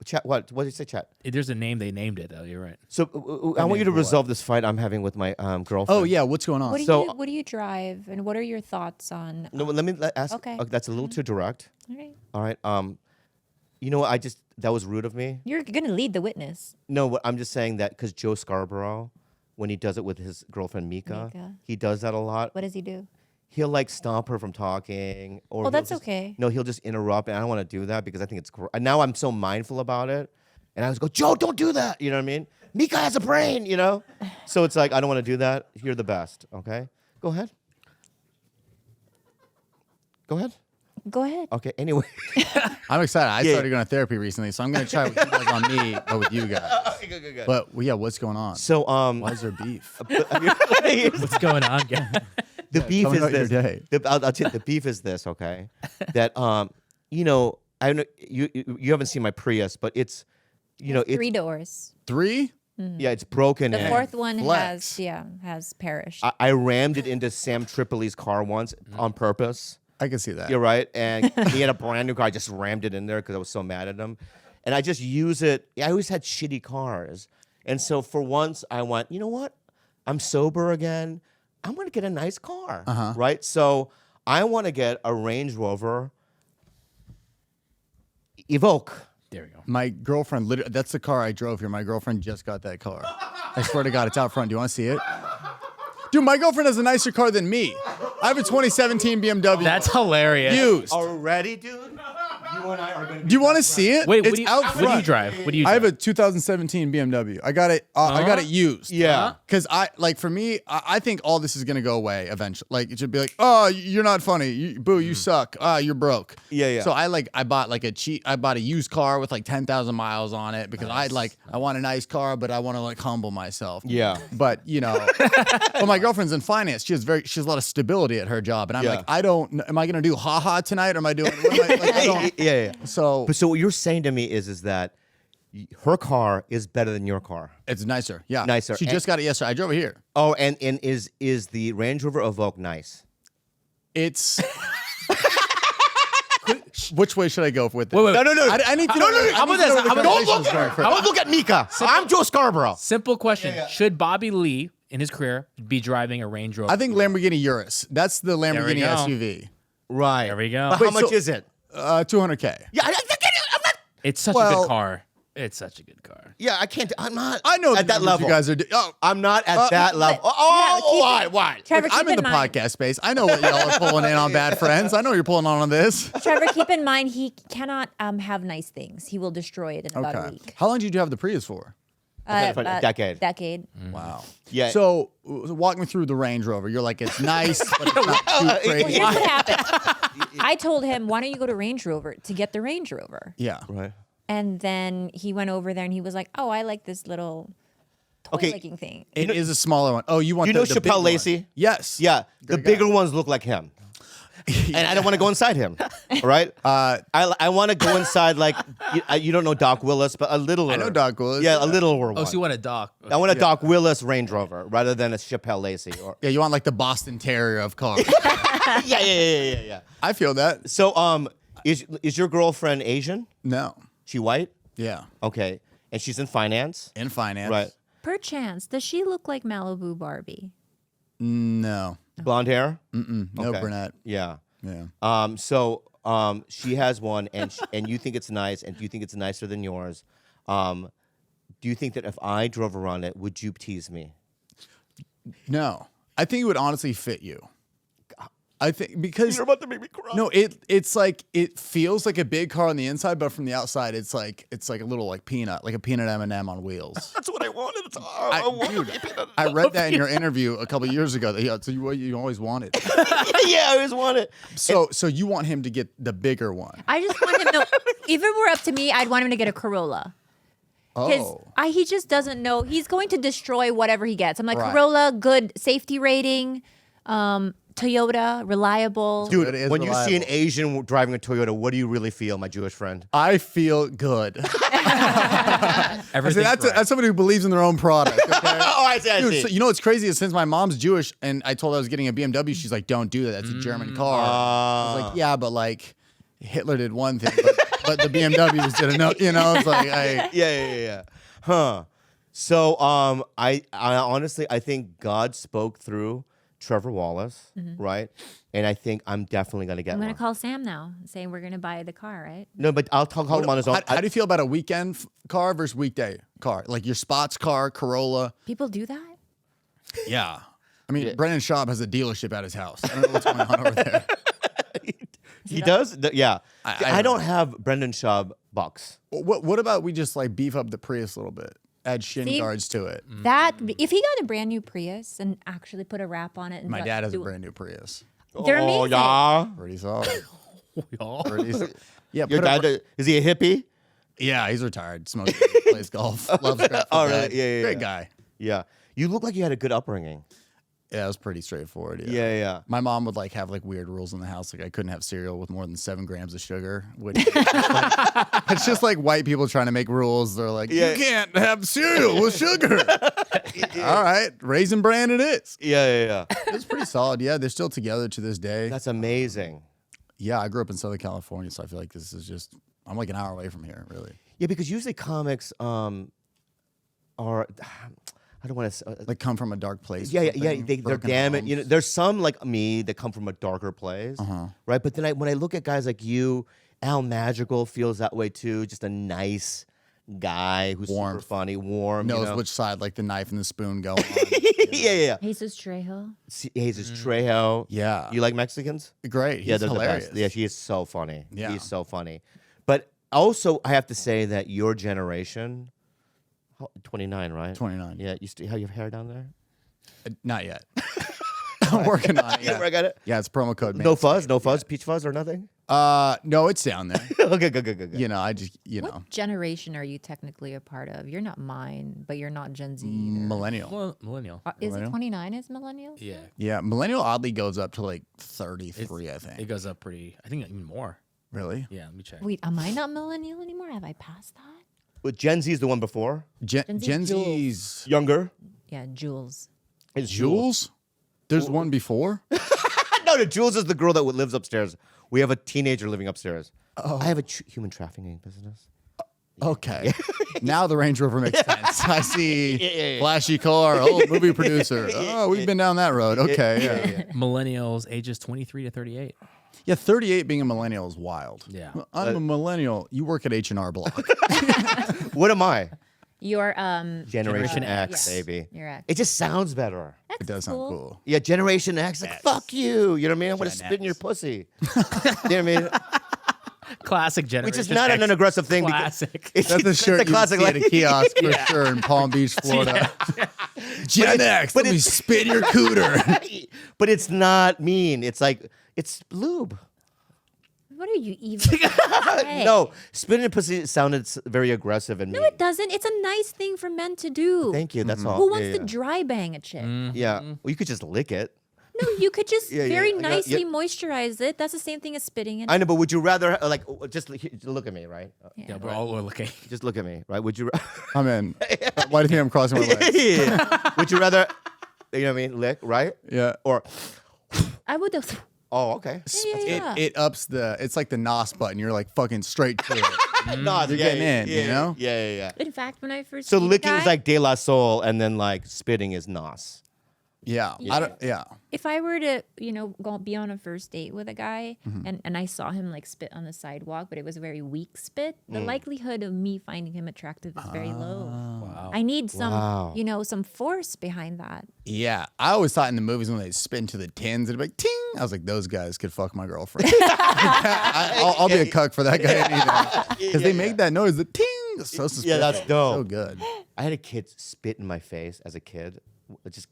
Chat. What did you say? Chat. There's a name they named it though. You're right. So I want you to resolve this fight I'm having with my girlfriend. Oh yeah, what's going on? What do you drive, and what are your thoughts on? No, let me ask. Okay. That's a little too direct. All right. All right. You know what? That was rude of me. You're gonna lead the witness. No, I'm just saying that because Joe Scarborough, when he does it with his girlfriend Mika, he does that a lot. What does he do? He'll stop her from talking, or Well, that's he'll just- okay. No, he'll just interrupt, and I don't want to do that because I think it's. Now I'm so mindful about it, and I just go, Joe, don't do that. You know what I mean? Mika has a brain, you know. So it's like I don't want to do that. You're the best. Okay, go ahead. Go ahead. Go ahead. Okay. Anyway. I'm excited. I started going to therapy recently, so I'm going to try what you guys on me, but with you guys. Good. But yeah, what's going on? So Why is there beef? What's going on, guys? The beef tell me is about your this. day. I'll tell you, the beef is this. Okay, that you know, I know you haven't seen my Prius, but it's, you know, it's 3 doors. 3? yeah, it's broken. The and fourth one Flex. has perished. I rammed it into Sam Tripoli's car once on purpose. I can see that. You're right. And he had a brand new car. I just rammed it in there because I was so mad at him. And I just use it. I always had shitty cars. And so for once I went, you know what? I'm sober again. I'm going to get a nice car. Right? So I want to get a Range Rover Evoque. There we go. My girlfriend, that's the car I drove here. My girlfriend just got that car. I swear to God, it's out front. Do you want to see it? Dude, my girlfriend has a nicer car than me. I have a 2017 BMW. That's hilarious. used. Already, dude? You and I are going to be Do you want to see it? Wait, it's out what do you front. drive? What do you I drive? have a 2017 BMW. I got it. I got it used. Yeah. Because for me, I think all this is gonna go away eventually. Like it should be like, oh, you're not funny. Boo, you suck. You're broke. Yeah. So I bought a used car with like 10,000 miles on it because I want a nice car, but I want to like humble myself. Yeah. But you know, but my girlfriend's in finance. She has a lot of stability at her job, and I'm Yeah. like, am I gonna do haha tonight? Or am I doing? What am I, like, I don't, Yeah. So But so what you're saying to me is that her car is better than your car. it's nicer. Yeah, Nicer. She just got it yesterday. I drove it here. Oh, and is the Range Rover Evoque nice? It's. Which way should I go with it? Wait. No. I need to know. How about this? Don't look at her. Don't look at Mika. I'm Joe Scarborough. Simple question. Should Bobby Lee, in his career, be driving a Range Rover? I think Lamborghini Urus. That's the we Lamborghini go. SUV. Right. There we go. But Wait, how much so- is it? 200K. Yeah, I'm not. It's such a Well- good car. It's such a good car. Yeah, I can't. I'm not. I know at the that numbers level. you guys are. I'm not at that level. Why? Trevor, I'm keep in the mind. podcast space. I know what y'all are pulling in on Bad Friends. I know you're pulling on this. Trevor, keep in mind he cannot have nice things. He will destroy it in about a week. How long did you have the Prius for? A decade. Decade. Wow. Yeah. So walk me through the Range Rover. You're like, it's nice, but it's not too Well, crazy. here's what happened. I told him, why don't you go to Range Rover to get the Range Rover? Yeah. Right. And then he went over there and he was like, oh, I like this little toy-looking thing. It is a smaller one. Oh, you want You know the big Chappelle one. Lacey? Yes. Yeah, the Great guy. bigger ones look like him. And I don't want to go inside him, right? I want to go inside like, you don't know Doc Willis, but a little. I know Doc Willis. Yeah, a littler one. Oh, so you want a dock? I want a Doc Willis Range Rover rather than a Chappelle Lacey. Or Yeah, you want like the Boston Terrier of cars. yeah. I feel that. So, is your girlfriend Asian? No. She white? Yeah. Okay, and she's in finance, In finance. right? Perchance, does she look like Malibu Barbie? No. Blonde hair? No Okay. brunette. Yeah. Yeah. So she has one, and you think it's nice, and you think it's nicer than yours. Do you think that if I drove around it, would you tease me? No. I think it would honestly fit you. I think because about to make me cry. no, it's like it feels like a big car on the inside, but from the outside, it's like a little like peanut, like a peanut M&M on wheels. That's what I wanted. I read that in your interview a couple of years ago. That's what you always wanted. Yeah, I always wanted. So you want him to get the bigger one? I just want him to, if it were up to me, I'd want him to get a Corolla. Because Oh, he just doesn't know. He's going to destroy whatever he gets. I'm like, Right. Corolla, good safety rating, Toyota, reliable. Dude, It is when you see an reliable. Asian driving a Toyota, what do you really feel, my Jewish friend? I feel good. Everything's That's somebody who believes in their own product. Okay? Oh, I see. Dude, so you know what's crazy is since my mom's Jewish and I told her I was getting a BMW, she's like, "Don't do that. That's a German car." I was like, "Yeah, but like Hitler did one thing, but the BMWs did another." You know, it's like Yeah. Huh. So, I honestly, I think God spoke through Trevor Wallace, right? And I think I'm definitely gonna get I'm one. going to call Sam now and say we're going to buy the car, right? No, but I'll call him on his own. How do you feel about a weekend car versus weekday car? Like your Spots car, Corolla. People do that? Yeah. I mean, Brendan Schaub has a dealership at his house. I don't know what's going on over there. He does? Yeah. I I don't have Brendan Schaub bucks. What about we just like beef up the Prius a little bit? Add shin See? guards to it. That if he got a brand new Prius and actually put a wrap on it, and My dad has a brand new Prius. They're amazing. Yeah. Pretty solid. Y'all. Yeah, Your dad, is he a hippie? yeah, he's retired. Smokes, plays golf, loves Grateful Oh, Dead. really? Yeah, Great guy. Yeah. You look like you had a good upbringing. Yeah, it was pretty straightforward. Yeah. My mom would like have like weird rules in the house. Like I couldn't have cereal with more than 7 grams of sugar. Which it's just like white people trying to make rules. They're like, you can't have cereal with sugar. All right, Raisin Bran it is. Yeah. It's pretty solid. Yeah, they're still together to this day. That's amazing. Yeah, I grew up in Southern California, so I feel like this is just I'm like an hour away from here, really. Yeah, because usually comics are. I don't want to Like come from a dark place. Yeah. They're broken damn it. homes. You know, there's some like me that come from a darker place, right? But then when I look at guys like you, Al Magical feels that way too. Just a nice guy who's super funny, warm, knows which side like the knife and the spoon go on. Yeah. Jesus Trejo. Jesus Trejo. Yeah. You like Mexicans? Great. He's they're hilarious. the best. Yeah, he is so funny. Yeah. He's so funny. But also, I have to say that your generation, 29, right? 29. Yeah, you still have your hair down there? Not yet. I'm working on it. Yeah, I got it. Yeah, it's promo code. No fuzz, peach fuzz or nothing? No, it's down there. Okay, good. You know, I just, What generation are you technically a part of? You're not mine, but you're not Gen Z. either. millennial. Well, millennial. Is it Millennial? 29 is millennials? Yeah. Yeah, millennial oddly goes up to like 33, I think. It goes up pretty. I think even more. Really? Yeah. Let me check. Wait, am I not millennial anymore? Have I passed that? But Gen Z is the one before? Gen Z's Younger? Yeah, Jules. It's Jules? There's one before? No, Jules is the girl that lives upstairs. We have a teenager living upstairs. I have a human trafficking business. Okay. Now the Range Rover makes sense. I see flashy car, movie producer. Oh, we've been down that road. Okay. Yeah. Millennials ages 23 to 38. Yeah, 38 being a millennial is wild. Yeah. I'm a millennial. You work at H&R Block. What am I? You're Generation X, yes. baby. You're X. It just sounds better. That's It does sound cool. Yeah, Generation X, like, fuck you. You know what I mean? I want to Gen spit in your X. pussy. You know what I mean? Classic generation. Which is not an aggressive thing. Classic. Because That's the shirt it's a classic. you see at a kiosk for sure in Palm Beach, Florida. Gen X, let me spit in your cooter. But it's not mean. It's like, it's lube. What are you even? No, spitting in pussy sounded very aggressive and mean. No, it doesn't. It's a nice thing for men to do. Thank you. That's all. Who wants yeah, to dry bang a chick? Yeah. Well, you could just lick it. No, you could just Yeah, very yeah, nicely yeah. moisturize it. That's the same thing as spitting in. I know, but would you rather, like, just look at me, right? Yeah, we're all looking. Just look at me, right? Would you? I'm in. Why do you think I'm crossing my legs? Yeah. Would you rather, you know what I mean, lick, right? Yeah. Or, I would have. oh, okay. Yeah. It ups it's like the NOS button. You're like fucking straight to it. No, You're getting in, you know? Yeah. In fact, when I first So meet a licking is guy, like De La Soul, and then like spitting is Nos. Yeah. Yeah. if I were to, be on a first date with a guy Mm-hmm. and I saw him like spit on the sidewalk, but it was a very weak spit, the Mm. likelihood of me finding him attractive is very low. Wow. I need some, Wow. some force behind that. Yeah. I always thought in the movies when they spit into the tins, it'd be like, ting. I was like, those guys could fuck my girlfriend. I'll be a cuck for that guy. Because they make that noise, the ting. It's so suspicious. Yeah, that's dope. So good. I had a kid spit in my face as a kid. Just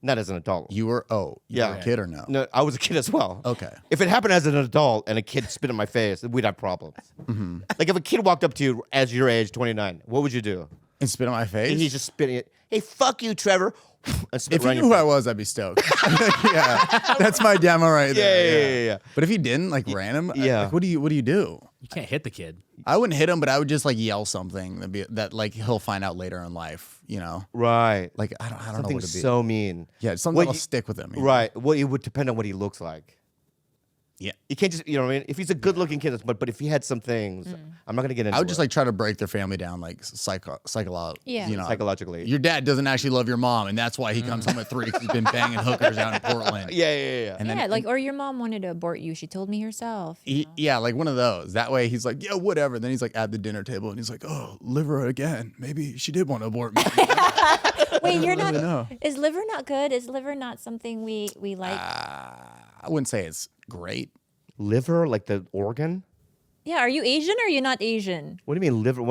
not as an adult. You were a kid or no? No, I was a kid as well. Okay. If it happened as an adult and a kid spit in my face, we'd have problems. Like if a kid walked up to you as your age, 29, what would you do? And spit on my face? And he's just spitting it. Hey, fuck you, Trevor. And spit If you right knew in who your I was, I'd be stoked. Yeah. That's my demo right there. Yeah. But if he didn't, like random, yeah. like, what do you do? You can't hit the kid. I wouldn't hit him, but I would just like yell something that like he'll find out later in life, Right. Like I don't know Something what to be. so mean. Yeah, something that'll stick with him. Right. Well, it would depend on what he looks like. Yeah. You can't just, you know what I mean? If he's a good-looking kid, but if he had some things, I'm not going to get into I would just it. like try to break their family down like psychologically. Yeah. Psychologically. Your dad doesn't actually love your mom, and that's why he comes home at 3 because he's been banging hookers out in Portland. Yeah. And then, Yeah, like, or your mom wanted to abort you. She told me herself. Yeah, like one of those. That way he's like, yeah, whatever. Then he's like at the dinner table and he's like, oh, liver again. Maybe she did want to abort me. Wait, you're not. really know. Is liver not good? Is liver not something we like? I wouldn't say it's great. Liver, like the organ? Yeah, are you Asian or are you not Asian? What do you mean liver?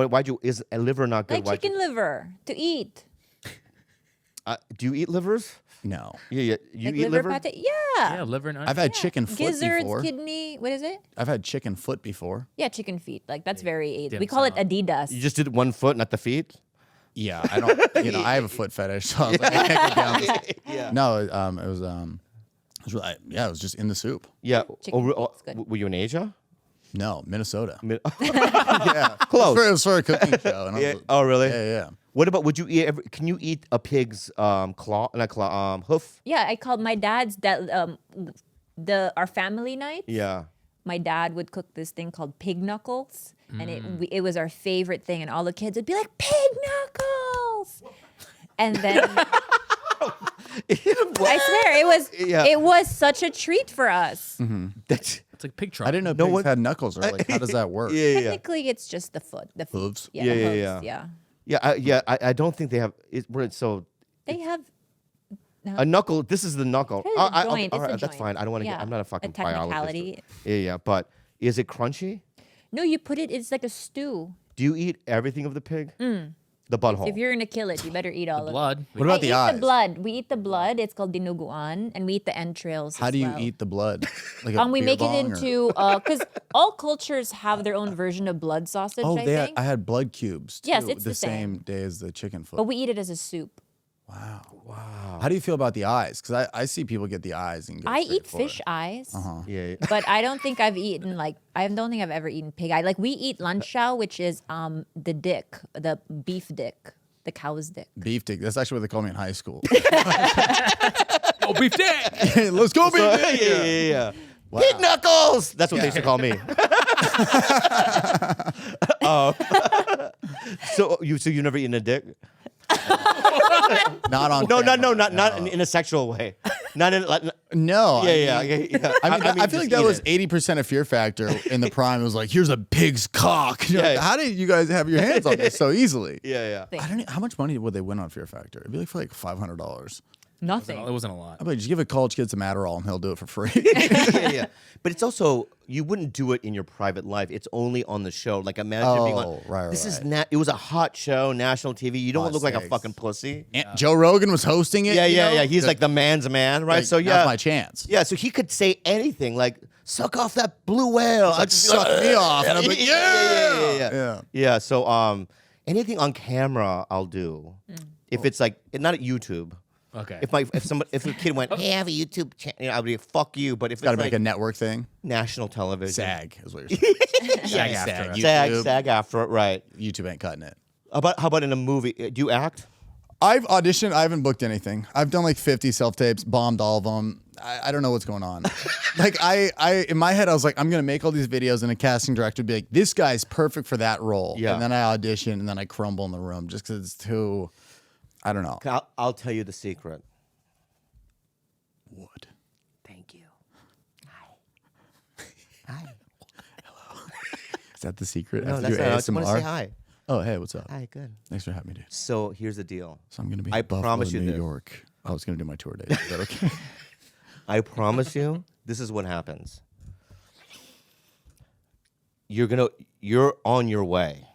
Is a liver not good? Like chicken liver to eat. Do you eat livers? No. Yeah. You Like eat liver? pate? Yeah. Yeah, liver and onions. I've had chicken foot Gizzards, before. kidney. What is it? I've had chicken foot before. Yeah, chicken feet. Like that's very. dim We call it sum. Adidas. You just did one foot, not the feet. Yeah, I don't. I have a foot fetish, so I was like, I can't go down this. Yeah. No, it was really, it was just in the soup. Yeah. Chicken feet's good. Were you in Asia? No, Minnesota. Yeah. Close. It was for a cooking show. And I Yeah. was, Oh, really? yeah. What about? Would you eat? Can you eat a pig's hoof? Yeah, I called my dad's our family night. Yeah. My dad would cook this thing called pig knuckles, and it was our favorite thing. And all the kids would be like, "Pig knuckles!" And then I swear it was such a treat for us. That's It's like pig trunk. I didn't know pigs had knuckles. Or like, how does that work? yeah. Technically, it's just the foot, the feet. Hooves? Yeah, Yeah, the yeah, hooves, yeah. I don't think they have. So They have a knuckle. This is the knuckle. It's a joint. All It's a right, that's joint. fine. I don't want to Yeah. get. I'm not a fucking A technicality. biologist. Yeah. But is it crunchy? No, you put it. It's like a stew. Do you eat everything of the pig? The butthole. If you're gonna kill it, you better eat all of it. Blood. What about I the eat eyes? the blood. We eat the blood. It's called dinuguan, and we eat the entrails. How as do you well. eat the blood? Like a We beer make it bong or- into because all cultures have their own version of blood sausage. Oh, I think. I had blood cubes. Too, Yes, it's the the same. day as the chicken foot. But we eat it as a soup. Wow. How do you feel about the eyes? Because I see people get the eyes and get I straight eat for it. fish eyes. Yeah. But I don't think I've eaten I don't think I've ever eaten pig eye. Like we eat lanshao, which is the dick, the beef dick, the cow's dick. Beef dick. That's actually what they call me in high school. Oh, beef dick. Let's go, beef dick. Yeah. Pig knuckles. That's what they used to call me. So you never eaten a dick? Not on. No, camera, not in a sexual way. Not in like. No. Yeah. I feel like that was 80% of Fear Factor in the prime. It was like, here's a pig's cock. You're like, Yeah. how did you guys have your hands on this so easily? Yeah. I don't know, how much money would they win on Fear Factor? It'd be like for like $500. Nothing. It wasn't a lot. I'd be like, just give a college kid some Adderall and he'll do it for free. yeah. But it's also you wouldn't do it in your private life. It's only on the show. Like imagine being on. right. This is it was a hot show, national TV. You don't Hot look like a steaks. fucking pussy. And Joe Rogan was hosting it. Yeah. you know? He's like the man's man, right? Like, So that's my chance. Yeah, so he could say anything like "suck off that blue whale." I'd just be Suck like, me off. And I'm like, yeah. Yeah. So anything on camera, I'll do. If it's like not at YouTube. Okay. If a kid went, "Hey, I have a YouTube channel," I'd be like, "Fuck you." But if Got to it's make like a network thing. national television, SAG is what you're saying. SAG SAG. after. YouTube. SAG after it, right? YouTube ain't cutting it. How about in a movie? Do you act? I've auditioned. I haven't booked anything. I've done like 50 self-tapes, bombed all of them. I don't know what's going on. Like I in my head, I was like, I'm going to make all these videos and a casting director would be like, this guy's perfect for that role. Yeah. And then I audition and then I crumble in the room just because it's too, I don't know. I'll tell you the secret. What? Thank you. Hi. Is that the secret? No, After that's you not. I just want to ASMR? say hi. Oh, hey, what's up? Hi, good. Thanks for having me, dude. So here's the deal. So I'm going to be I in Buffalo, promise you New this. York. I was going to do my tour date. Is that okay? I promise you, this is what happens. You're on your way.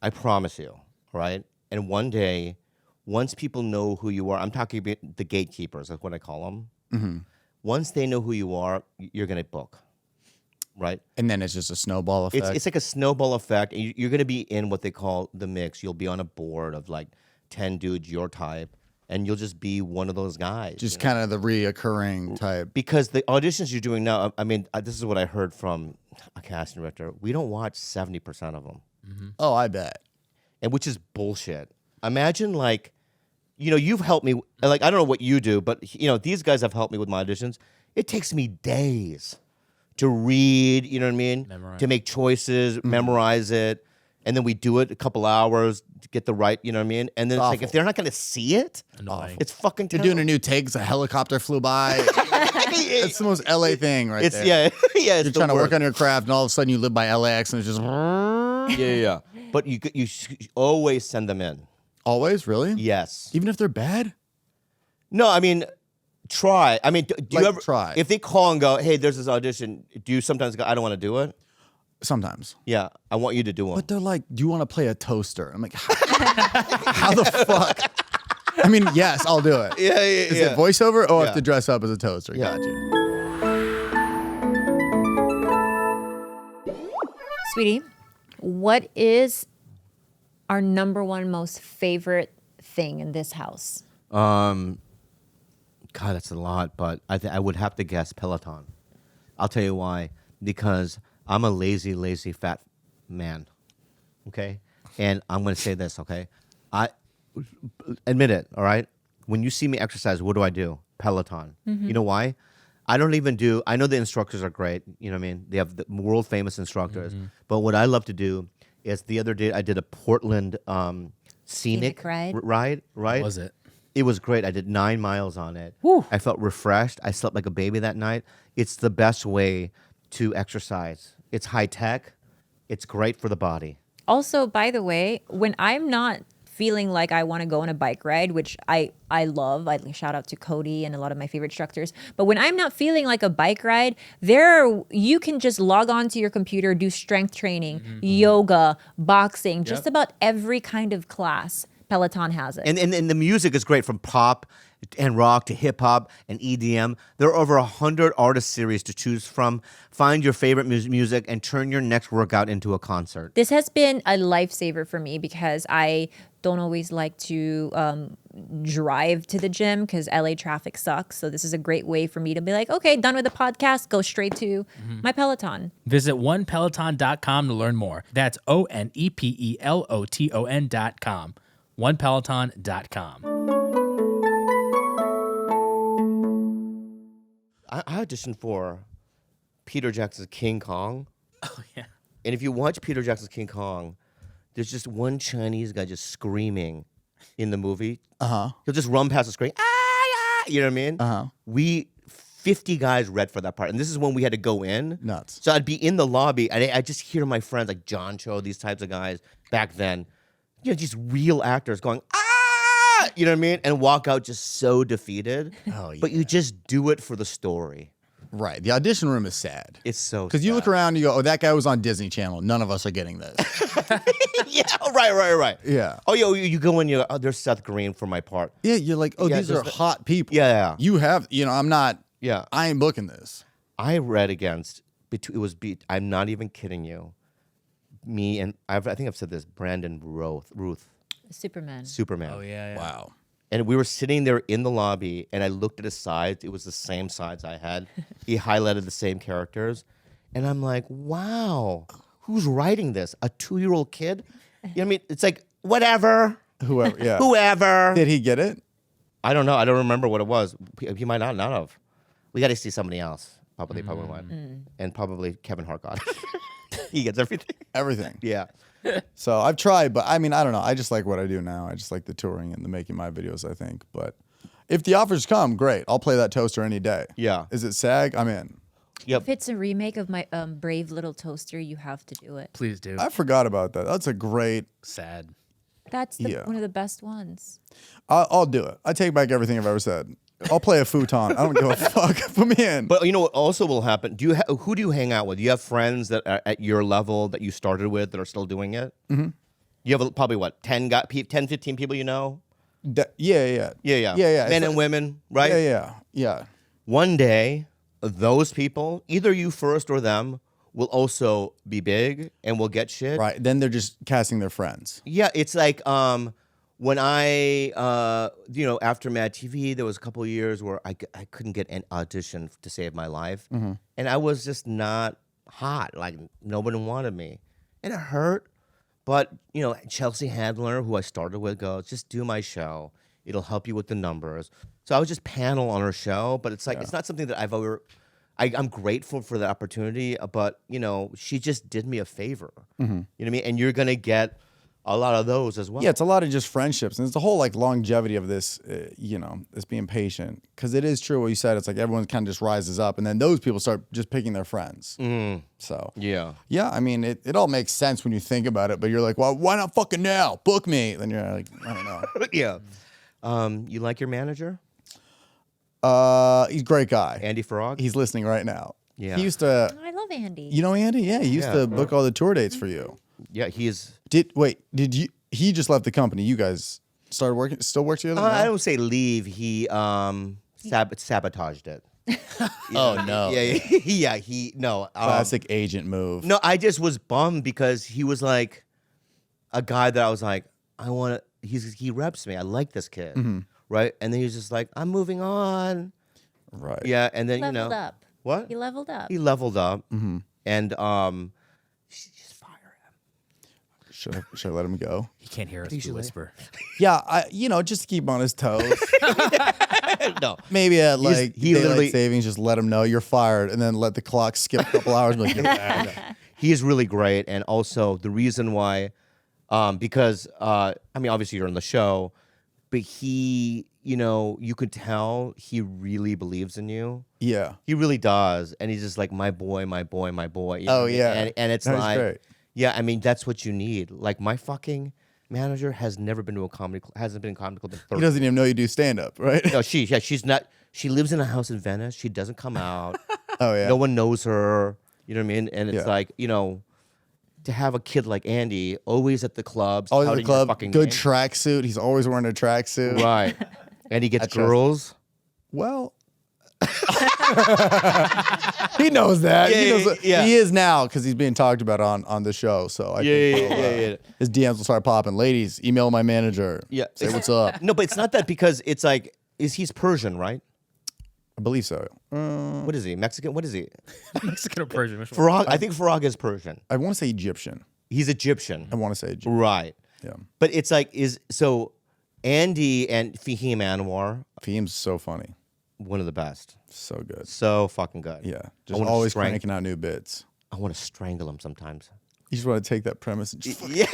I promise you, right? And one day, once people know who you are, I'm talking about the gatekeepers, that's what I call them. Once they know who you are, you're gonna book, right? And then it's just a snowball effect. It's like a snowball effect. And you're gonna be in what they call the mix. You'll be on a board of like 10 dudes your type, and you'll just be one of those guys. just kind of the reoccurring type. Because the auditions you're doing now, I mean, this is what I heard from a casting director. We don't watch 70% of them, Oh, I bet. and which is bullshit. Imagine like, you've helped me. Like I don't know what you do, but these guys have helped me with my auditions. It takes me days to read. You know what I mean? Memorize. To make choices, memorize it, and then we do it a couple hours to get the right. You know what I mean? And then it's like Awful. if they're not going to see it, Annoying. it's fucking. You're terrible. doing a new take 'cause a helicopter flew by. It's the most LA thing right It's there. yeah. It's You're the trying to work worst. on your craft, and all of a sudden you live by LAX, and it's just Yeah. But you always send them in. always really. Yes. Even if they're bad. No, I mean, try. I mean, do you Like, ever try. If they call and go, "Hey, there's this audition," do you sometimes go, "I don't want to do it"? Sometimes. Yeah, I want you to do one. But they're like, do you want to play a toaster? I'm like, how the fuck? I mean, yes, I'll do it. Yeah. Is it voiceover? Oh, I Yeah. have to dress up as a toaster. Yeah. Gotcha. Sweetie, what is our number one most favorite thing in this house? God, that's a lot, but I would have to guess Peloton. I'll tell you why. Because I'm a lazy fat man. Okay? And I'm going to say this, okay? I admit it, all right? When you see me exercise, what do? Peloton. You know why? I don't even do, I know the instructors are great. You know what I mean? They have the world famous instructors. But what I love to do is the other day I did a Portland scenic ride? Right? What was it? It was great. I did 9 miles on it. Woo. I felt refreshed. I slept like a baby that night. It's the best way to exercise. It's high tech. It's great for the body. Also, by the way, when I'm not feeling like I want to go on a bike ride, which I love, I shout out to Cody and a lot of my favorite instructors. But when I'm not feeling like a bike ride, you can just log on to your computer, do strength training, yoga, boxing, just about every kind of class. Peloton has it. And the music is great, from pop and rock to hip hop and EDM. There are over 100 artist series to choose from. Find your favorite music and turn your next workout into a concert. This has been a lifesaver for me because I don't always like to drive to the gym because LA traffic sucks. So this is a great way for me to be like, okay, done with the podcast, go straight to my Peloton. Visit onepeloton.com to learn more. That's ONEPELOTON.com. onepeloton.com. I auditioned for Peter Jackson's King Kong. Oh, yeah. And if you watch Peter Jackson's King Kong, there's just one Chinese guy just screaming in the movie. He'll just run past the screen. You know what I mean? 50 guys read for that part. And this is when we had to go in. Nuts. So I'd be in the lobby, and I just hear my friends like John Cho, these types of guys back then, just real actors going, you know what I mean? And walk out just so defeated. Oh, yeah. But you just do it for the story. Right. The audition room is sad. It's so Because you look around and you go, oh, that guy was on Disney Channel. None of us are getting this. Yeah, right. Yeah. Oh, you go in, oh, there's Seth Green for my part. Yeah, you're like, oh, Yeah, these are there's hot people. Yeah. You have, I'm not, Yeah. I ain't booking this. I read against, I'm not even kidding you, me and, I think I've said this, Brandon Ruth, Superman. Oh, yeah. Wow. And we were sitting there in the lobby, and I looked at his sides. It was the same sides I had. He highlighted the same characters. And I'm like, wow, who's writing this? A 2-year-old kid? You know what I mean? It's like, whatever. Whoever, yeah. Whoever. Did he get it? I don't know. I don't remember what it was. He might not have. We got to see somebody else. Probably won. And probably Kevin Hart got it. He gets everything. Everything. Yeah. So I've tried, but I mean, I don't know. I just like what I do now. I just like the touring and the making my videos, I think. But if the offers come, great. I'll play that toaster any day. Yeah. Is it SAG? I'm in. Yep. If it's a remake of my Brave Little Toaster, you have to do it. Please do. I forgot about that. That's a great. Sad. That's Yeah. one of the best ones. I'll do it. I take back everything I've ever said. I'll play a futon. I don't give a fuck. Put me in. But you know what also will happen? Who do you hang out with? Do you have friends that are at your level that you started with that are still doing it? Mm-hmm. You have probably, 10, 15 people you know? Yeah. Men and women, right? Yeah. One day, those people, either you first or them, will also be big and will get shit. Right. Then they're just casting their friends. Yeah, it's like when I, after MadTV, there was a couple of years where I couldn't get an audition to save my life. Mm-hmm. And I was just not hot. Like, nobody wanted me. And it hurt. But, Chelsea Handler, who I started with, goes, just do my show. It'll help you with the numbers. So I would just panel on her show. But it's like, it's not something that I've ever... I'm grateful for the opportunity, but, she just did me a favor. Mm-hmm. You know what I mean? And you're going to get a lot of those as well. Yeah, it's a lot of just friendships. And it's the whole, longevity of this, this being patient. Because it is true what you said. It's like everyone kind of just rises up, and then those people start just picking their friends. Mm. So, yeah, I mean, it all makes sense when you think about it, but you're like, well, why not fucking now? Book me. Then you're like, I don't know. Yeah. You like your manager? He's a great guy. Andy Farag? He's listening right now. Yeah. He used to. I love Andy. You know Andy? Yeah, he used to book all the tour dates for you. Yeah, he's... Did you? He just left the company. You guys still work together? I No? don't say leave. He sabotaged it. Oh no. Yeah. No. Classic agent move. No, I just was bummed because he was like a guy that I was like, he reps me. I like this kid, right? And then he was just like, I'm moving on. Right. Yeah, and then Leveled up. What? He leveled up. He leveled up, and just fire him. Should I let him go? He can't hear us. We whisper. Yeah, just to keep him on his toes. No, Maybe at like he daylight literally savings, just let him know you're fired, and then let the clock skip a couple hours. And be like, he is really great, and also the reason why, because obviously you're on the show, but he, you could tell he really believes in you. yeah. He really does, and he's just like my boy, my boy, my boy. You know Oh what I mean? yeah. and it's That's like, great. yeah, I mean that's what you need. Like my fucking manager has never been to a comedy club, hasn't been in a comedy club in 30 He doesn't even know you do stand up, right? No, she's not. She lives in a house in Venice. She doesn't come out. Oh yeah. No one knows her. You know what I mean? And it's Yeah. like, to have a kid like Andy always at the clubs, Always at the touting your club. fucking Good name. tracksuit. He's always wearing a tracksuit. Right. And he gets I trust girls. Well, he knows that. Yeah, he knows yeah, that. yeah. He is now because he's being talked about on the show. So I think Yeah. his DMs will start popping. Ladies, email my manager. Yeah. Say what's up. No, but it's not that because it's like, he's Persian, right? I believe so. What is he? Mexican? What is he? Mexican or Persian? Which one? Farag. I think Farag is Persian. I want to say Egyptian. He's Egyptian. I want to say Egyptian. Right. Yeah. But it's like, so Andy and Fahim Anwar, Fahim's so funny. one of the best. So good. So fucking good. Yeah. I Just wanna always strang- cranking out new bits. I want to strangle him sometimes. You just want to take that premise and just Yeah.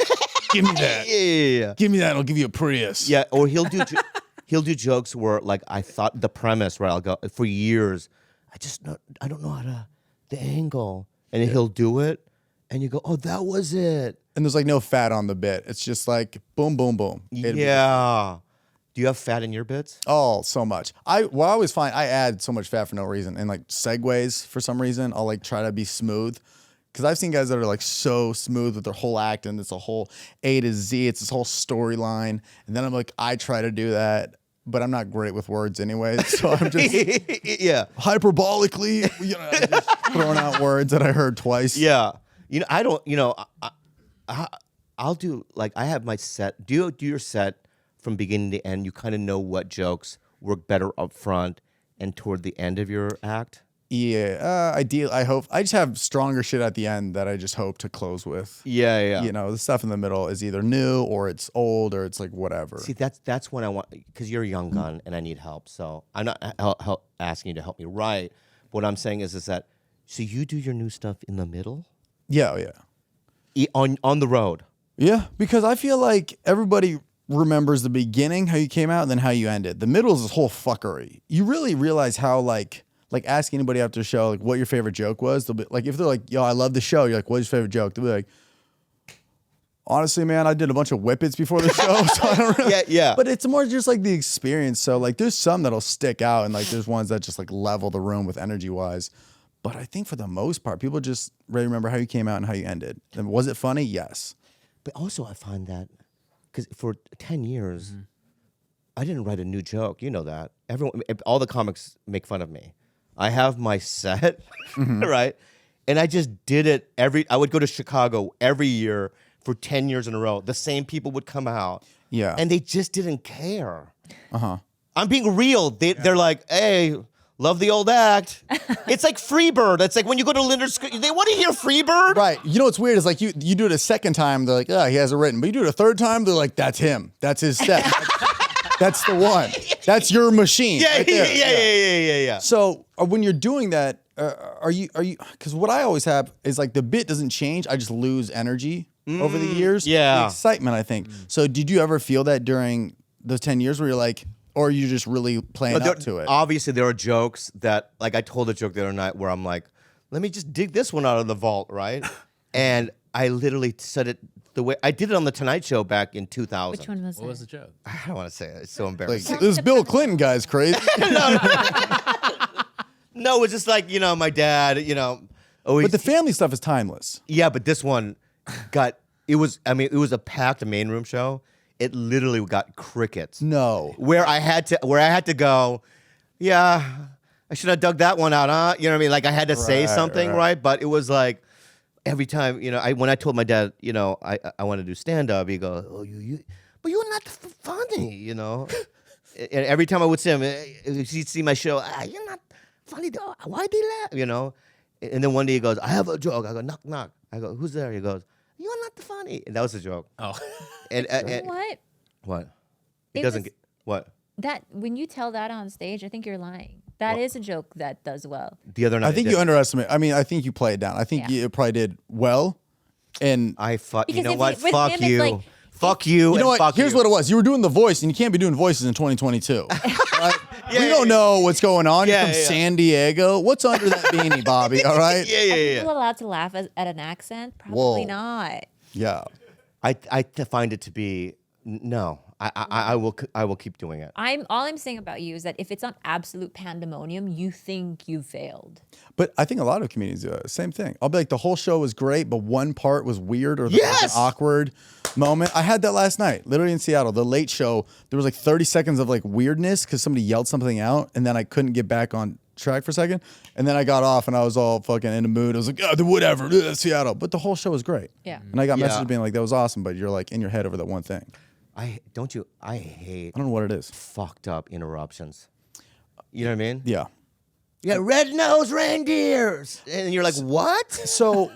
give me that. Yeah. Give me that and I'll give you a Prius. Yeah. Or he'll do jokes where like I thought the premise, right? I'll go for years. I don't know how to the angle, and then he'll do it, and you go, oh, that was it. And there's like no fat on the bit. It's just like boom, boom, boom. Yeah. Do you have fat in your bits? Oh, so much. I always find I add so much fat for no reason. And like segues for some reason, I'll like try to be smooth. Because I've seen guys that are like so smooth with their whole act and it's a whole A to Z. It's this whole storyline. And then I'm like, I try to do that, but I'm not great with words anyway. So I'm just Yeah. hyperbolically, just throwing out words that I heard twice. Yeah. I don't. I'll do like I have my set. Do your set from beginning to end. You kind of know what jokes work better up front and toward the end of your act. Yeah, I hope I just have stronger shit at the end that I just hope to close with. Yeah. The stuff in the middle is either new or it's old or it's like whatever. See, that's when I want, because you're a young gun and I need help. So I'm not asking you to help me write. What I'm saying is that, so you do your new stuff in the middle? Yeah. On the road? Yeah, because I feel like everybody remembers the beginning, how you came out, and then how you ended. The middle is this whole fuckery. You really realize how like ask anybody after the show like what your favorite joke was. They'll be like, if they're like, yo, I love the show, you're like, what's your favorite joke? They'll be like, honestly, man, I did a bunch of whippets before the show. So I don't really, Yeah. But it's more just like the experience. So like there's some that'll stick out and like there's ones that just like level the room with energy wise. But I think for the most part, people just really remember how you came out and how you ended. And was it funny? Yes. But also I find that, because for 10 years, I didn't write a new joke. You know that. All the comics make fun of me. I have my set, right? And I just did it I would go to Chicago every year for 10 years in a row. The same people would come out. Yeah. And they just didn't care. I'm being real. They're like, hey, love the old act. It's like Freebird. It's like when you go to Linder's, they want to hear Freebird. Right. You know what's weird is like you do it a second time, they're like, oh, he has it written. But you do it a third time, they're like, that's him. That's his set. That's the one. That's your machine. Yeah, right there. yeah. So when you're doing that, are you? Because what I always have is like the bit doesn't change. I just lose energy over the years. yeah. The excitement, I think. So did you ever feel that during those 10 years where you're like, or are you just really playing up to it? Obviously, there are jokes that, like I told a joke the other night where I'm like, let me just dig this one out of the vault, right? And I literally said it the way I did it on the Tonight Show back in 2000. Which one was What it? was the joke? I don't want to say it. It's so Like, embarrassing. this Bill Clinton guy's crazy. No, it's just like, my dad, always. But the family stuff is timeless. Yeah, but this one it was a packed main room show. it literally got crickets. No. Where I had to go, yeah, I should have dug that one out, huh? You know what I mean? Like I had to say something, right? But it was like every time, when I told my dad, I want to do stand-up, he goes, oh, but you're not funny, And every time I would see him, he'd see my show, you're not funny, though. Why they laugh, And then one day he goes, I have a joke. I go, knock, knock. I go, who's there? He goes, you're not funny. And that was a joke. Oh. What? What? It It doesn't was- get, what? That when you tell that on stage, I think you're lying. That is a joke that does well. The other night. I think you underestimate. I mean, I think you play it down. I think Yeah. you probably did well. And You Because know if what? you- with Fuck him, it's you. like- Fuck you. you know and what? Fuck Here's you. what it was. You were doing the voice, and you can't be doing voices in 2022. Right? We don't know what's going on. You're from San Diego. What's under that beanie, Bobby? All right? Yeah. Are people allowed to laugh at an accent? Probably Whoa. not. Yeah. I find it to be no. I will keep doing it. All I'm saying about you is that if it's not absolute pandemonium, you think you failed. But I think a lot of comedians do it. Same thing. I'll be like, the whole show was great, but one part was weird or there was an awkward moment. I had that last night, literally in Seattle. The Late Show, there was like 30 seconds of like weirdness because somebody yelled something out, and then I couldn't get back on track for a second. And then I got off and I was all fucking in the mood. I was like, whatever, Seattle. But the whole show was great. Yeah. And I got Yeah. messages being like, that was awesome, but you're like in your head over that one thing. I hate I don't know what it is. fucked up interruptions. You know what I mean? Yeah. Yeah, red-nosed reindeers. And you're like, what? So,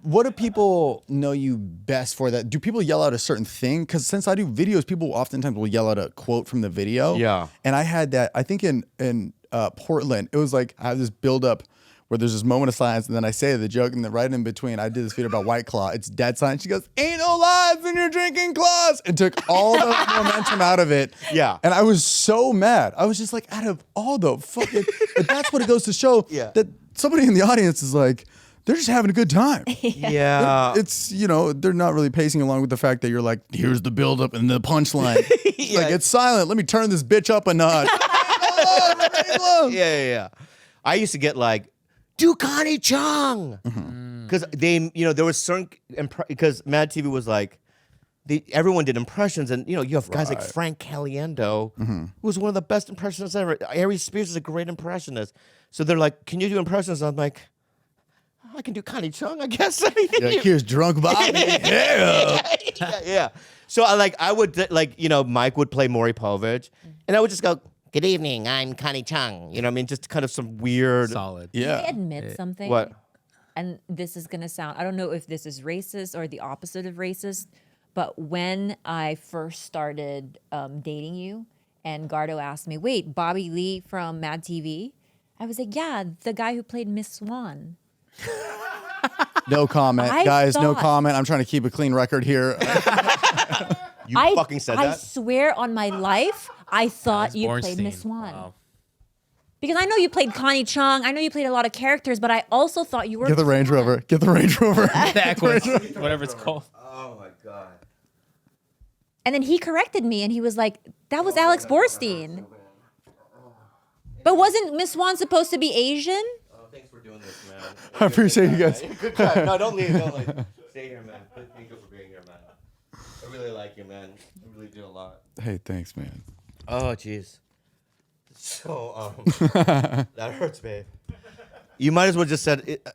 what do people know you best for? That do people yell out a certain thing? Because since I do videos, people oftentimes will yell out a quote from the video. Yeah. And I had that. I think in Portland, it was like I have this build up where there's this moment of silence, and then I say the joke, and then right in between, I did this video about White Claw. It's dead silent. She goes, "Ain't no lies in your drinking claws," and took all the momentum out of it. Yeah. And I was so mad. I was just like, out of all the fucking, but that's what it goes to show that somebody in the audience is like, they're just having a good time. Yeah. It's, they're not really pacing along with the fact that you're like, here's the buildup and the punchline. Like, it's silent. Let me turn this bitch up a notch. Yeah. I used to get like, do Connie Chung. Because there was certain, because MadTV was like, everyone did impressions, and you have guys like Frank Caliendo, who was one of the best impressionists ever. Ari Spears is a great impressionist. So they're like, can you do impressions? I'm like, I can do Connie Chung, I guess. Here's drunk Bobby. Yeah. So I would Mike would play Maury Povich, and I would just go, good evening, I'm Connie Chung. You know what I mean? Just kind of some weird. Solid. Can I Yeah. admit something? What? And this is going to sound, I don't know if this is racist or the opposite of racist, but when I first started dating you and Gardo asked me, wait, Bobby Lee from MadTV? I was like, yeah, the guy who played Miss Swan. No comment. I Guys, no thought- comment. I'm trying to keep a clean record here. You fucking said I that? swear on my life, I thought you played Bornstein. Miss Swan. Wow. Because I know you played Connie Chung. I know you played a lot of characters, but I also thought you were. Get the Range Rover. Get the Range Rover. Whatever it's called. Oh my god. And then he corrected me and he was like, that was Alex Bornstein. But wasn't Miss Swan supposed to be Asian? Oh, thanks for doing this, man. I appreciate you guys. Good try. No, don't leave. Don't leave. Stay here, man. Thank you for being here, man. I really like you, man. I really do a lot. Hey, thanks, man. Oh, jeez. So, that hurts, babe. You might as well just said it.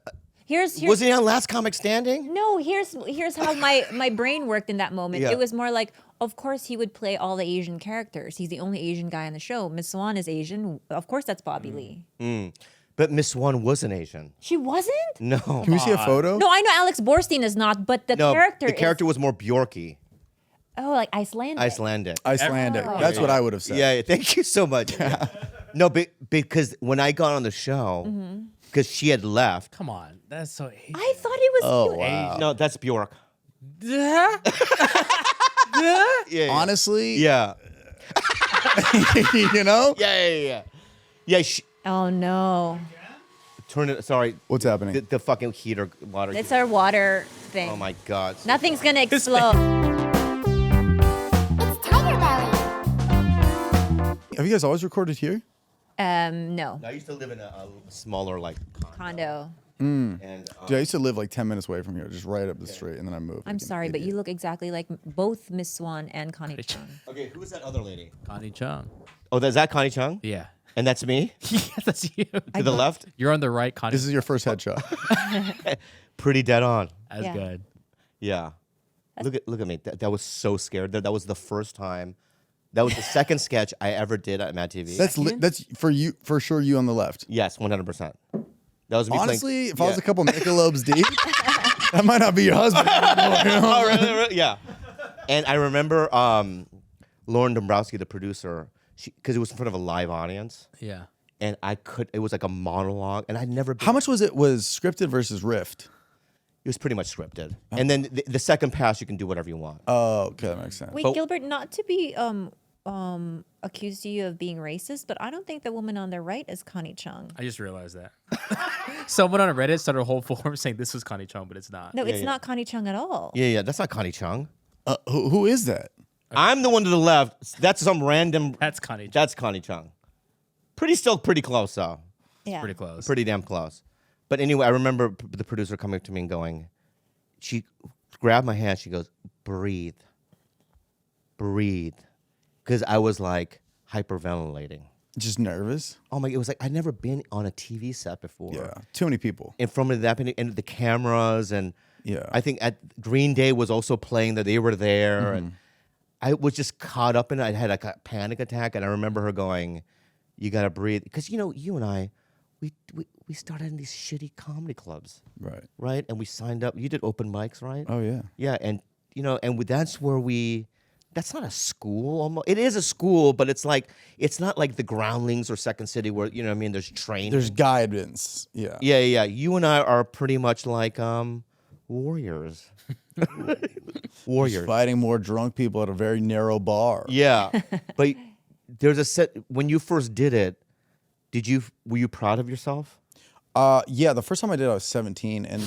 Here's Was he on Last Comic Standing? no, here's how my brain worked in that moment. Yeah. It was more like, of course he would play all the Asian characters. He's the only Asian guy on the show. Miss Swan is Asian. Of course that's Bobby Lee. But Miss Swan wasn't Asian. She wasn't? No. Can we see a photo? No, I know Alex Bornstein is not, but the No, character the character was more Bjorky. Oh, like Icelandic. Icelandic. Icelandic. That's what I would have said. Yeah, thank you so much. No, because when I got on the show, because she had left. Come on. That's so. I thought it was Oh, wow. No, that's Bjork. Yeah. Yeah. Honestly, Yeah. you know? Yeah. Yeah, Oh no. turn it. Sorry. What's happening? The fucking heater, water. It's our water thing. Oh my God. Nothing's gonna explode. It's TigerBelly. Have you guys always recorded here? No. I used to live in a smaller, like, Condo. And Dude, I used to live like 10 minutes away from here, just right up the street, and then I moved. I'm sorry, but you look exactly like both Miss Swan and Connie Chung. okay, who's that other lady? Connie Chung. Oh, is that Connie Chung? Yeah. And that's me Yeah, that's you. to the left. You're on the right, Connie. This is your first headshot. Pretty dead on. That's Yeah. good. Yeah. Look at me. That was so scared. That was the first time. That was the second sketch I ever did at MadTV. That's for you, for sure. You on the left. Yes, 100%. That was me. Honestly, if I yeah. was a couple Michelob's deep, that might not be your husband anymore. You know? Oh, really? Yeah. And I remember Lauren Dombrowski, the producer, because it was in front of a live audience, Yeah. and it was like a monologue, and I'd never been. How much was scripted versus riffed? It was pretty much scripted. And then the second pass, you can do whatever you want. Oh, okay, that makes sense. Wait, But- Gilbert, not to be accused you of being racist, but I don't think the woman on the right is Connie Chung. I just realized that. Someone on Reddit started a whole forum saying this was Connie Chung, but it's not. No, it's not Connie Chung at all. Yeah, that's not Connie Chung. Who is that? I'm the one to the left. That's some random. That's Connie Chung. That's Connie Chung. Pretty close though. Yeah. Pretty close. Pretty damn close. But anyway, I remember the producer coming up to me and going, she grabbed my hand. She goes, breathe. Because I was like hyperventilating. Just nervous? Oh my, it was like, I'd never been on a TV set before. Yeah, too many people. In front of that, and the cameras, and Yeah. I think at Green Day was also playing that they were there, and I was just caught up in it. I had like a panic attack, and I remember her going, you gotta breathe. Because, you know, you and I, we started in these shitty comedy clubs, right? And we signed up. You did open mics, right? Oh, yeah. Yeah, and you know, and that's where that's not a school almost. It is a school, but it's not like the Groundlings or Second City where, you know what I mean, there's training. There's guidance. Yeah. Yeah. You and I are pretty much like warriors. Warriors. Fighting more drunk people at a very narrow bar. Yeah. But there's a set when you first did it, were you proud of yourself? Yeah, the first time I did it, I was 17, and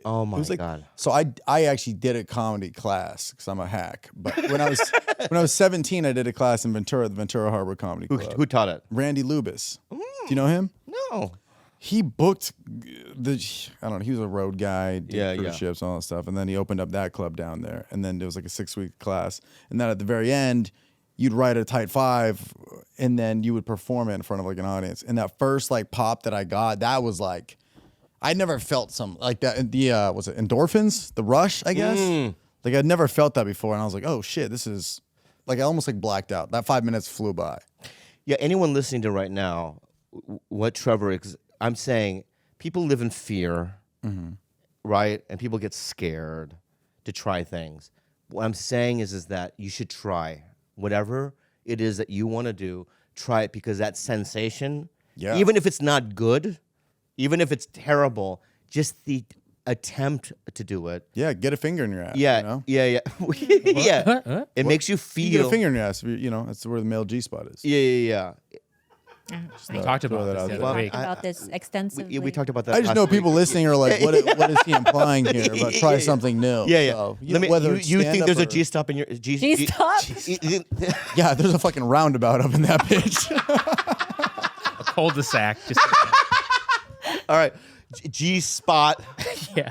Oh my it was like, God. So I actually did a comedy class because I'm a hack. But when I was 17, I did a class in Ventura, the Ventura Harbor Comedy Club. Who taught it? Randy Lubis. Do you know him? No. He booked I don't know, he was a road guy, did cruise Yeah. ships, all that stuff. And then he opened up that club down there. And then there was like a 6-week class. And then at the very end, you'd write a tight 5 and then you would perform it in front of like an audience. And that first like pop that I got, that was like, I never felt some like that. The was it endorphins? The rush, I guess. Like I'd never felt that before, and I was like, "Oh shit, this is like I almost like blacked out." That 5 minutes flew by. Yeah, anyone listening to right now, what Trevor I'm saying, people live in fear, right? And people get scared to try things. What I'm saying is that you should try whatever it is that you want to do. Try it because that sensation, even if it's not good. Even if it's terrible, just the attempt to do it. Yeah, get a finger in your ass. Yeah, you know? yeah. Yeah. It makes you feel. You get a finger in your ass. You know, that's where the male G spot is. Yeah. We talked about that this out the there. other week. About this extensively. We talked about that. I just know people listening are like, what is he implying here? But try something new. Yeah. So, You think there's a G? G-stop in your G-stop? Yeah, there's a fucking roundabout up in that bitch. A cul-de-sac. Just All right. G-spot, yeah.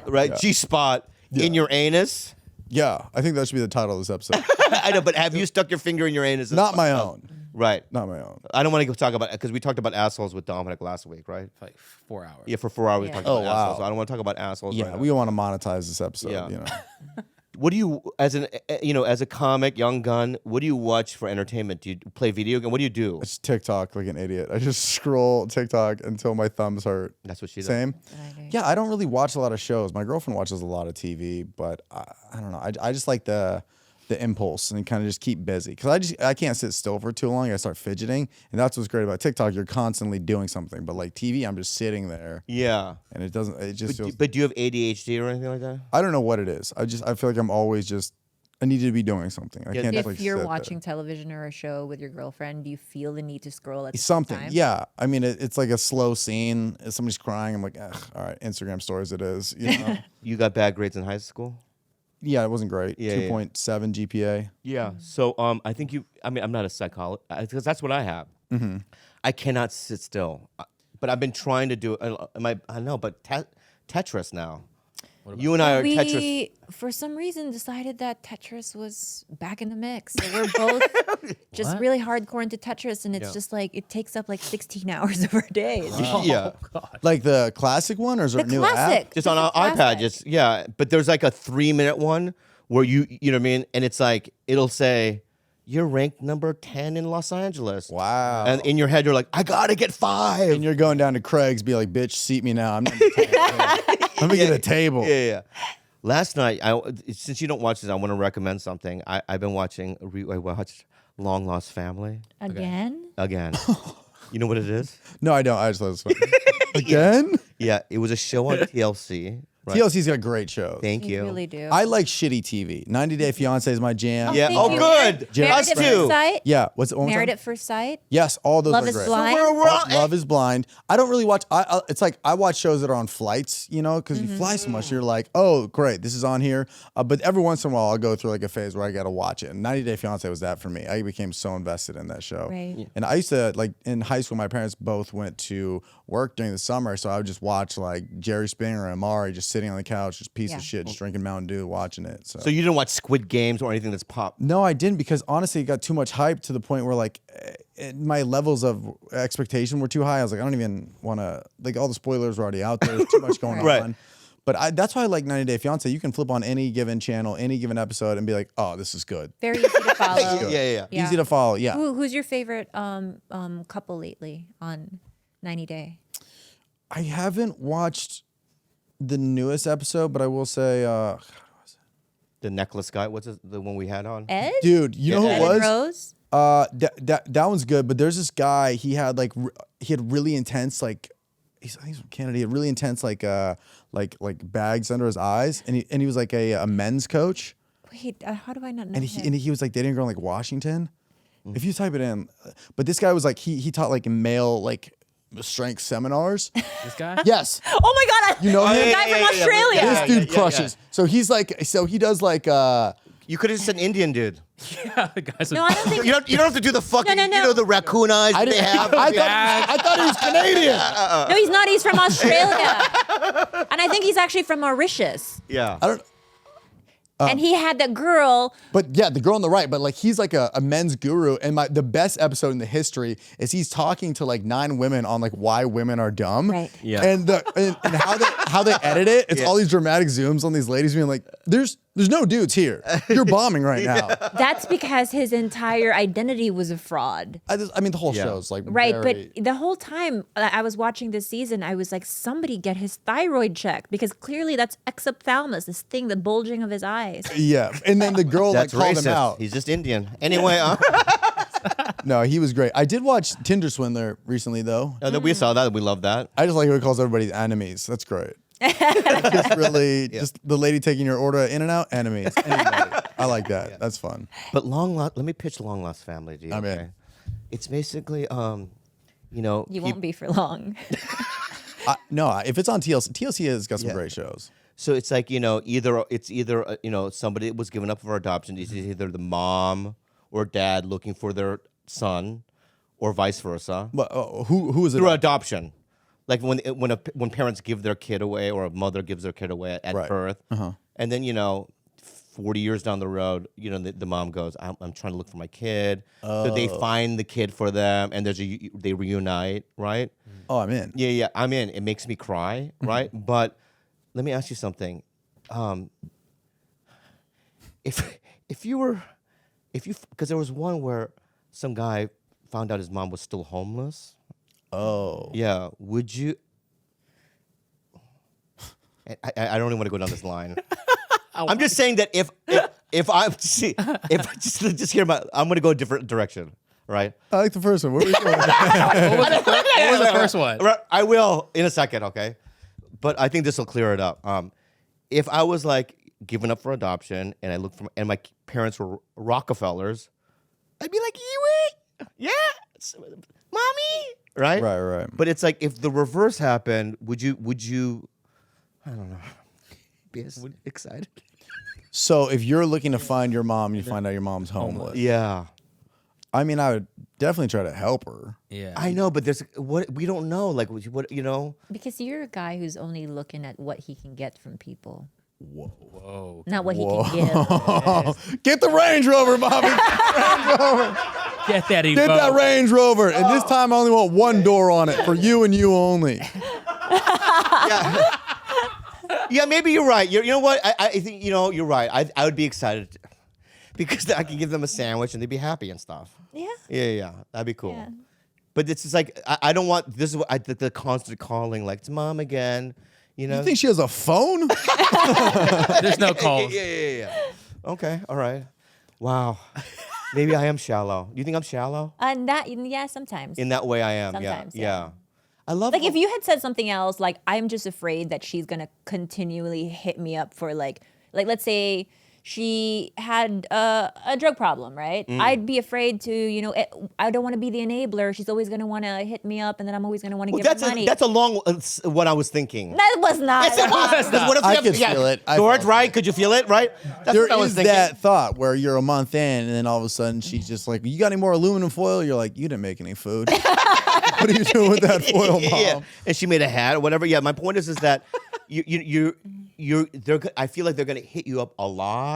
right? Yeah. G-spot in your anus. Yeah, I think that should be the title of this episode. I know, but have you stuck your finger in your anus? Not my own. Right. Not my own. I don't want to talk about it because we talked about assholes with Dominic last week, right? For like 4 hours. Yeah, for 4 hours we Yeah. talked Oh, about wow. assholes. So I don't want to talk about assholes. Yeah, right we now. want to monetize this episode. Yeah. You know, What do you, as a comic, young gun? What do you watch for entertainment? Do you play video game? What do you do? it's TikTok like an idiot. I just scroll TikTok until my thumbs hurt. That's what she does. Same. Yeah, I don't really watch a lot of shows. My girlfriend watches a lot of TV, but I don't know. I just like the impulse and kind of just keep busy because I can't sit still for too long. I start fidgeting, and that's what's great about TikTok. You're constantly doing something, but like TV, I'm just sitting there, Yeah. and it doesn't. It just feels. But do you have ADHD or anything like that? I don't know what it is. I feel like I'm always just. I need to be doing something. I Yeah, can't just If like you're sit watching television or a show with your girlfriend, do you feel the need to scroll at the something. same time? Yeah, I mean it's like a slow scene. If somebody's crying, I'm like, ugh, all right, Instagram stories. It is. You know. You got bad grades in high school? Yeah, it wasn't great. Yeah, yeah. 2.7 GPA. Yeah. So I think I'm not a psychologist because that's what I have. I cannot sit still. But but I've been trying to do. I know, but Tetris now. You and I are Tetris. We, for some reason, decided that Tetris was back in the mix. So we're both just really hardcore into Tetris, and it's just like it takes up like 16 hours of our days. Yeah, Like the classic one, or is there The a new classic. app? just on an iPad. But there's like a 3-minute one where you know what I mean, and it's like it'll say you're ranked number 10 in Los Angeles. Wow. And in your head, you're like, I gotta get 5. And you're going down to Craig's, be like, bitch, seat me now. I'm not. Let me get a table. Yeah. Last night, since you don't watch this, I want to recommend something. I've been watching. I watched Long Lost Family Again? again. You know what it is? No, I don't. I just thought it was funny. Again? Yeah, it was a show on TLC. Right? TLC's got great shows. Thank You you. really do. I like shitty TV. 90 Day Fiancé is my jam. Yeah. Thank Oh, you. good. Married Us at too. First Sight? Yeah. What's it? Married at First Sight? Yes, all those Love are is great. Blind? Love is Blind. I don't really watch. It's like I watch shows that are on flights, you know, because you fly so much. You're like, oh, great, this is on here. But every once in a while, I'll go through like a phase where I got to watch it. And 90 Day Fiancé was that for me. I became so invested in that show. Right. Yeah. And I used to, like, in high school, my parents both went to work during the summer, so I would just watch like Jerry Springer and Amari just sitting on the couch, just piece of shit, just drinking Mountain Dew, watching it. So you didn't watch Squid Games or anything that's pop? no, I didn't, because honestly, it got too much hype to the point where like my levels of expectation were too high. I was like, I don't even want to, like, all the spoilers were already out there. There's too much going Right. on. But that's why I like 90 Day Fiancé. You can flip on any given channel, any given episode, and be like, oh, this is good. Very easy to follow. Yeah. Easy to follow. Yeah. Who's your favorite couple lately on 90 Day? I haven't watched the newest episode, but I will say, The necklace guy. What's the one we had on? Ed? dude, you know who Ed it and was? Rose? That one's good, but there's this guy. He had really intense, like, I think he's from Canada. He had really intense like bags under his eyes, and he was like a men's coach, Wait, how do I not know and him? he was like dating a girl in like Washington. If you type it in, but this guy was like he taught like male like strength seminars. This guy? Yes, Oh my God! You know the him? guy from Australia. this dude crushes. So he's like, so he does like You could have just said Indian dude. Yeah, the guy's No, I don't think. You don't have to do the fucking. No. You know the raccoon eyes I they didn't- have. I thought he was Canadian. No, he's not. He's from Australia, and I think he's actually from Mauritius. Yeah. I don't. And he had that girl. But yeah, the girl on the right, but like he's like a men's guru. And the best episode in the history is he's talking to like 9 women on like why women are dumb. Right. Yeah. And and how they edit it, it's all these dramatic zooms on these ladies being like, there's no dudes here. You're bombing right now. That's because his entire identity was a fraud. I mean the whole show's like Right, very- but the whole time I was watching this season, I was like, somebody get his thyroid checked, because clearly that's exophthalmos, this thing, the bulging of his eyes. yeah. And then the girl That's like called him racist. out. He's just Indian. Anyway, No, he was great. I did watch Tinder Swindler recently though. we saw that. We love that. I just like how he calls everybody enemies. That's great. Just really, just the lady taking your order in and out, enemies. Anybody. I like that. That's fun. But let me pitch Long Lost Family to you. I'm in. Okay? It's basically, You won't be for long. No, if it's on TLC has got some great shows. So it's like, either somebody was given up for adoption. It's either the mom or dad looking for their son, or vice versa. But who is it? Through adoption. Like when parents give their kid away, or a mother gives their kid away at Right. birth, and then 40 years down the road, the mom goes, I'm trying to look for my kid. So they find the kid for them, and they reunite, right? Oh, I'm in. Yeah, I'm in. It makes me cry, right? But let me ask you something. Because there was one where some guy found out his mom was still homeless. Oh. Yeah, would you? I don't even want to go down this line. I'm just saying that if just hear about, I'm going to go a different direction, right? I like the first one. Where were you going? What was the first one? I will in a second, okay? But I think this will clear it up. If I was like given up for adoption, and I looked and my parents were Rockefellers, I'd be like, yeah, mommy, right? Right. But it's like, if the reverse happened, would you? I don't know. Be excited? So if you're looking to find your mom, you find out your mom's homeless. Yeah. I mean, I would definitely try to help her. Yeah. I know, but there's what we don't know. Like what you know? Because you're a guy who's only looking at what he can get from people. Whoa. Not what he can give. Get the Range Rover, Bobby. Range Rover. Get that Get that Range Rover. And this time I only want one door on it for you and you only. Yeah, maybe you're right. You know what? I think you're right. I would be excited because I can give them a sandwich and they'd be happy and stuff. Yeah. Yeah. That'd be cool. Yeah. But it's just like I don't want this is what the constant calling like it's mom again. You know? You think she has a phone? There's no calls. Yeah. Okay. All right. Wow. Maybe I am shallow. Do you think I'm shallow? Sometimes. In that way, I am. Sometimes, Yeah. I love Like if you had said something else, like I'm just afraid that she's gonna continually hit me up for like let's say she had a drug problem, right? I'd be afraid to, I don't want to be the enabler. She's always gonna want to hit me up, and then I'm always gonna want to give her money. That's along what I was thinking. That was not. Yes, it was. Because what if I could feel it. George, right? Could you feel it, right? That's There what I was is thinking. that thought where you're a month in, and then all of a sudden she's just like, "You got any more aluminum foil?" You're like, "You didn't make any food. What are you doing with that foil, Mom?" Yeah. And she made a hat or whatever. Yeah, my point is that I feel like they're gonna hit you up a lot.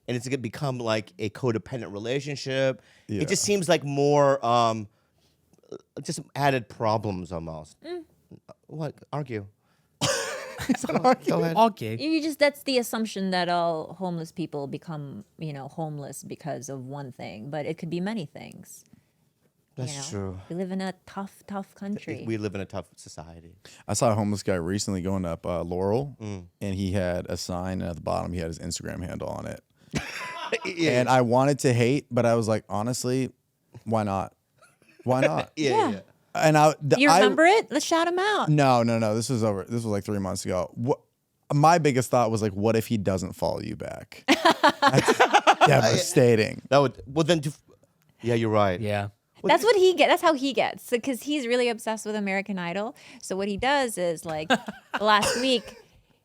And it's going to become like a codependent relationship. Yeah. It just seems like more just added problems almost. What? Argue. Go ahead. Okay. That's the assumption that all homeless people become, homeless because of one thing, but it could be many things. That's true. We live in a tough country. We live in a tough society. I saw a homeless guy recently going up Laurel, and he had a sign, and at the bottom he had his Instagram handle on it. And I wanted to hate, but I was like, honestly, why not? Why not? Yeah. And You remember it? Let's shout him out. No. This was like 3 months ago. My biggest thought was like, what if he doesn't follow you back? That's devastating. Yeah, you're right. Yeah. That's what he gets. That's how he gets. Because he's really obsessed with American Idol. So what he does is like last week,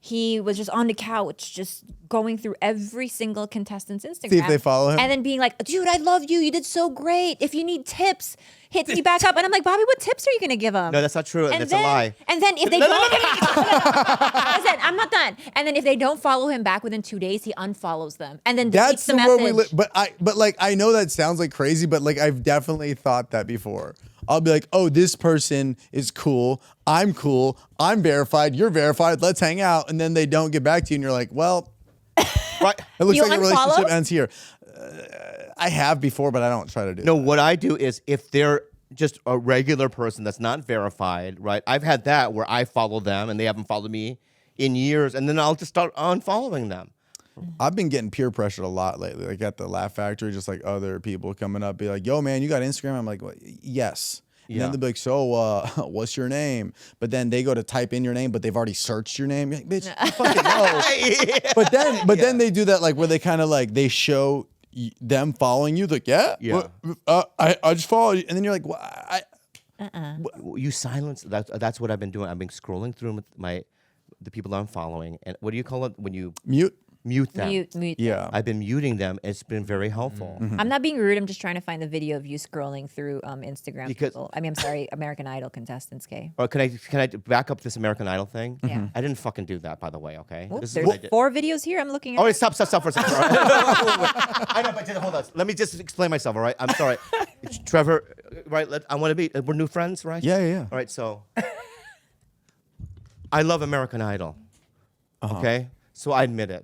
he was just on the couch, just going through every single contestant's Instagram. See if they follow him. And then being like, dude, I love you. You did so great. If you need tips, hit me back up. And I'm like, Bobby, what tips are you going to give him? No, that's not true. That's a lie. And then if they don't... Listen, I'm not done. And then if they don't follow him back within 2 days, he unfollows them. And then deletes the message. But I know that sounds like crazy, but like I've definitely thought that before. I'll be like, oh, this person is cool. I'm verified. You're verified. Let's hang out. And then they don't get back to you. And you're like, well, right. It looks like a relationship ends here. I have before, but I don't try to do No, what I do is if they're just a regular person that's not verified, right? I've had that where I follow them and they haven't followed me in years. And then I'll just start unfollowing them. I've been getting peer pressured a lot lately. Like at the Laugh Factory, just like other people coming up, be like, yo, man, you got Instagram? I'm like, well, yes. And then they'll be like, so what's your name? But then they go to type in your name, but they've already searched your name. You're like, bitch, you fucking know. But then they do that like where they kind of like, they show them following you. Like, yeah. I just follow you. And then you're like, well, You silence. That's what I've been doing. I've been scrolling through the people I'm following. And what do you call it when you mute them? Mute. Yeah. I've been muting them. It's been very helpful. I'm not being rude. I'm just trying to find the video of you scrolling through Instagram people. I'm sorry, American Idol contestants, Kay. Or can I back up this American Idol thing? Yeah. I didn't fucking do that, by the way, okay? Oops, This is what I there's did. 4 videos here. I'm looking at. Oh, wait, stop for a second. I know, but hold on. Let me just explain myself, all right? I'm sorry. It's Trevor, right? We're new friends, right? Yeah. All right, so I love American Idol, okay? So I admit it.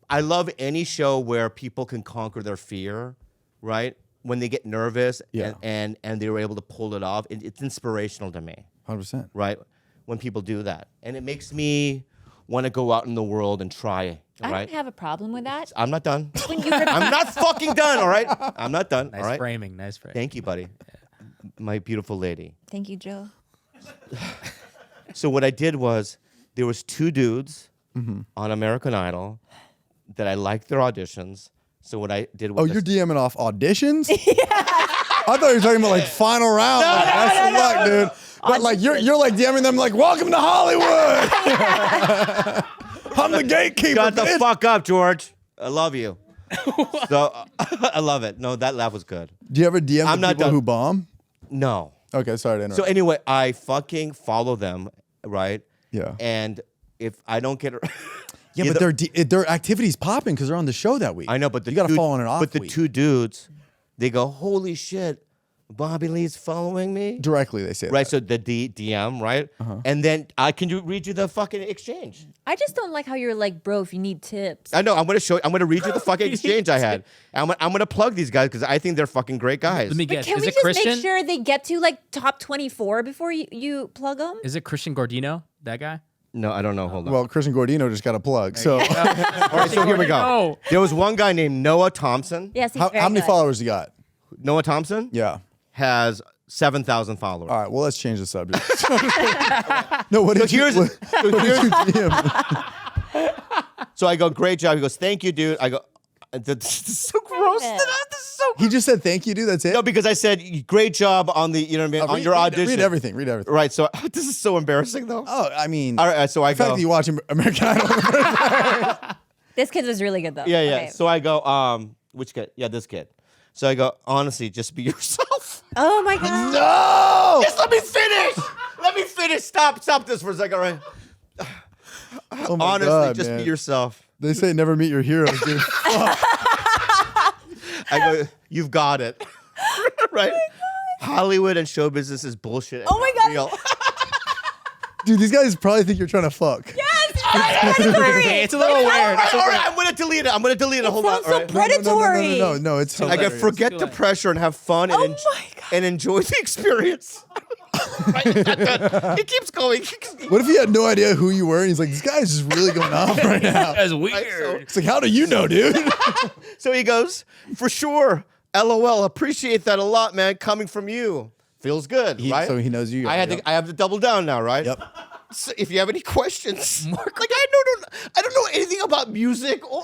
I love any show where people can conquer their fear, right? When they get nervous and they were able to pull it off. It's inspirational to me. 100%. Right? When people do that. And it makes me want to go out in the world and try, I right? don't have a problem with that. I'm not done. When you I'm not fucking done, all right? I'm not done, all right? Nice framing. Thank you, buddy. My beautiful lady. Thank you, Joe. So what I did was there was 2 dudes on American Idol that I liked their auditions. So what I did was... Oh, you're DMing off auditions? I thought you were talking about like final round. Best of luck, dude. But like you're like DMing them like, welcome to Hollywood. I'm the gatekeeper. Shut the fuck up, George. I love you. So I love it. No, that laugh was good. Do you ever DM I'm the not people done. who bomb? No. Okay, sorry to interrupt. So anyway, I fucking follow them, right? Yeah. And if I don't get Yeah, but their activity's popping because they're on the show that week. I know, but you got to follow on an off But the week. two dudes, they go, "Holy shit, Bobby Lee's following me." Directly, they say Right, that. so the DM, right? And then I can read you the fucking exchange. I just don't like how you're like, bro, if you need tips. I know. I'm gonna read you the fucking exchange I had. I'm gonna plug these guys because I think they're fucking great guys. Let me But guess. can Is we it just Christian? make sure they get to like top 24 before you plug them? Is it Christian Gordino? That guy? No, I don't know. Hold on. Well, Christian Gordino just got a plug. So, All right, so here we go. Gordino. There was one guy named Noah Thompson. Yes, he's how very many good. followers you got? Noah Thompson Yeah. has 7,000 followers. All right. Well, let's change the subject. No, what So did you? here's, What, so what here's did you DM? So I go, great job. He goes, thank you, dude. I go, this is so gross. it. This is so He just said thank you, dude. That's it. No, because I said, great job on the, you know what I mean, on your audition. Read everything. Read everything. Right, so this is so embarrassing, though. Oh, I mean, All right, so I the fact go, that you watch American Idol. This kid was really good though. yeah, yeah. Okay. So I go, which kid? Yeah, this kid. So I go, honestly, just be yourself. Oh my god. No. Just let me finish. Let me finish. Stop this for a second, all right? Oh my Honestly, God, just man. be yourself. They say never meet your heroes, dude. I go, you've got it. Right? Hollywood and show business is bullshit. and Oh my not God. real. Dude, these guys probably think you're trying to fuck. Okay, it's a little weird. All right, I'm gonna delete it. Hold on. Sounds All so right. predatory. No, it's I hilarious. get forget the pressure and have fun and, Oh my God. and enjoy the experience. Right? It keeps going. What if he had no idea who you were and he's like, this guy's just really going off right now? That's so- weird. It's like, how do you know, dude? So he goes, for sure. LOL. Appreciate that a lot, man. Coming from you. Feels good, right? So he knows you. I have to double down now, right? Yep. So if you have any questions, like I don't know anything about music or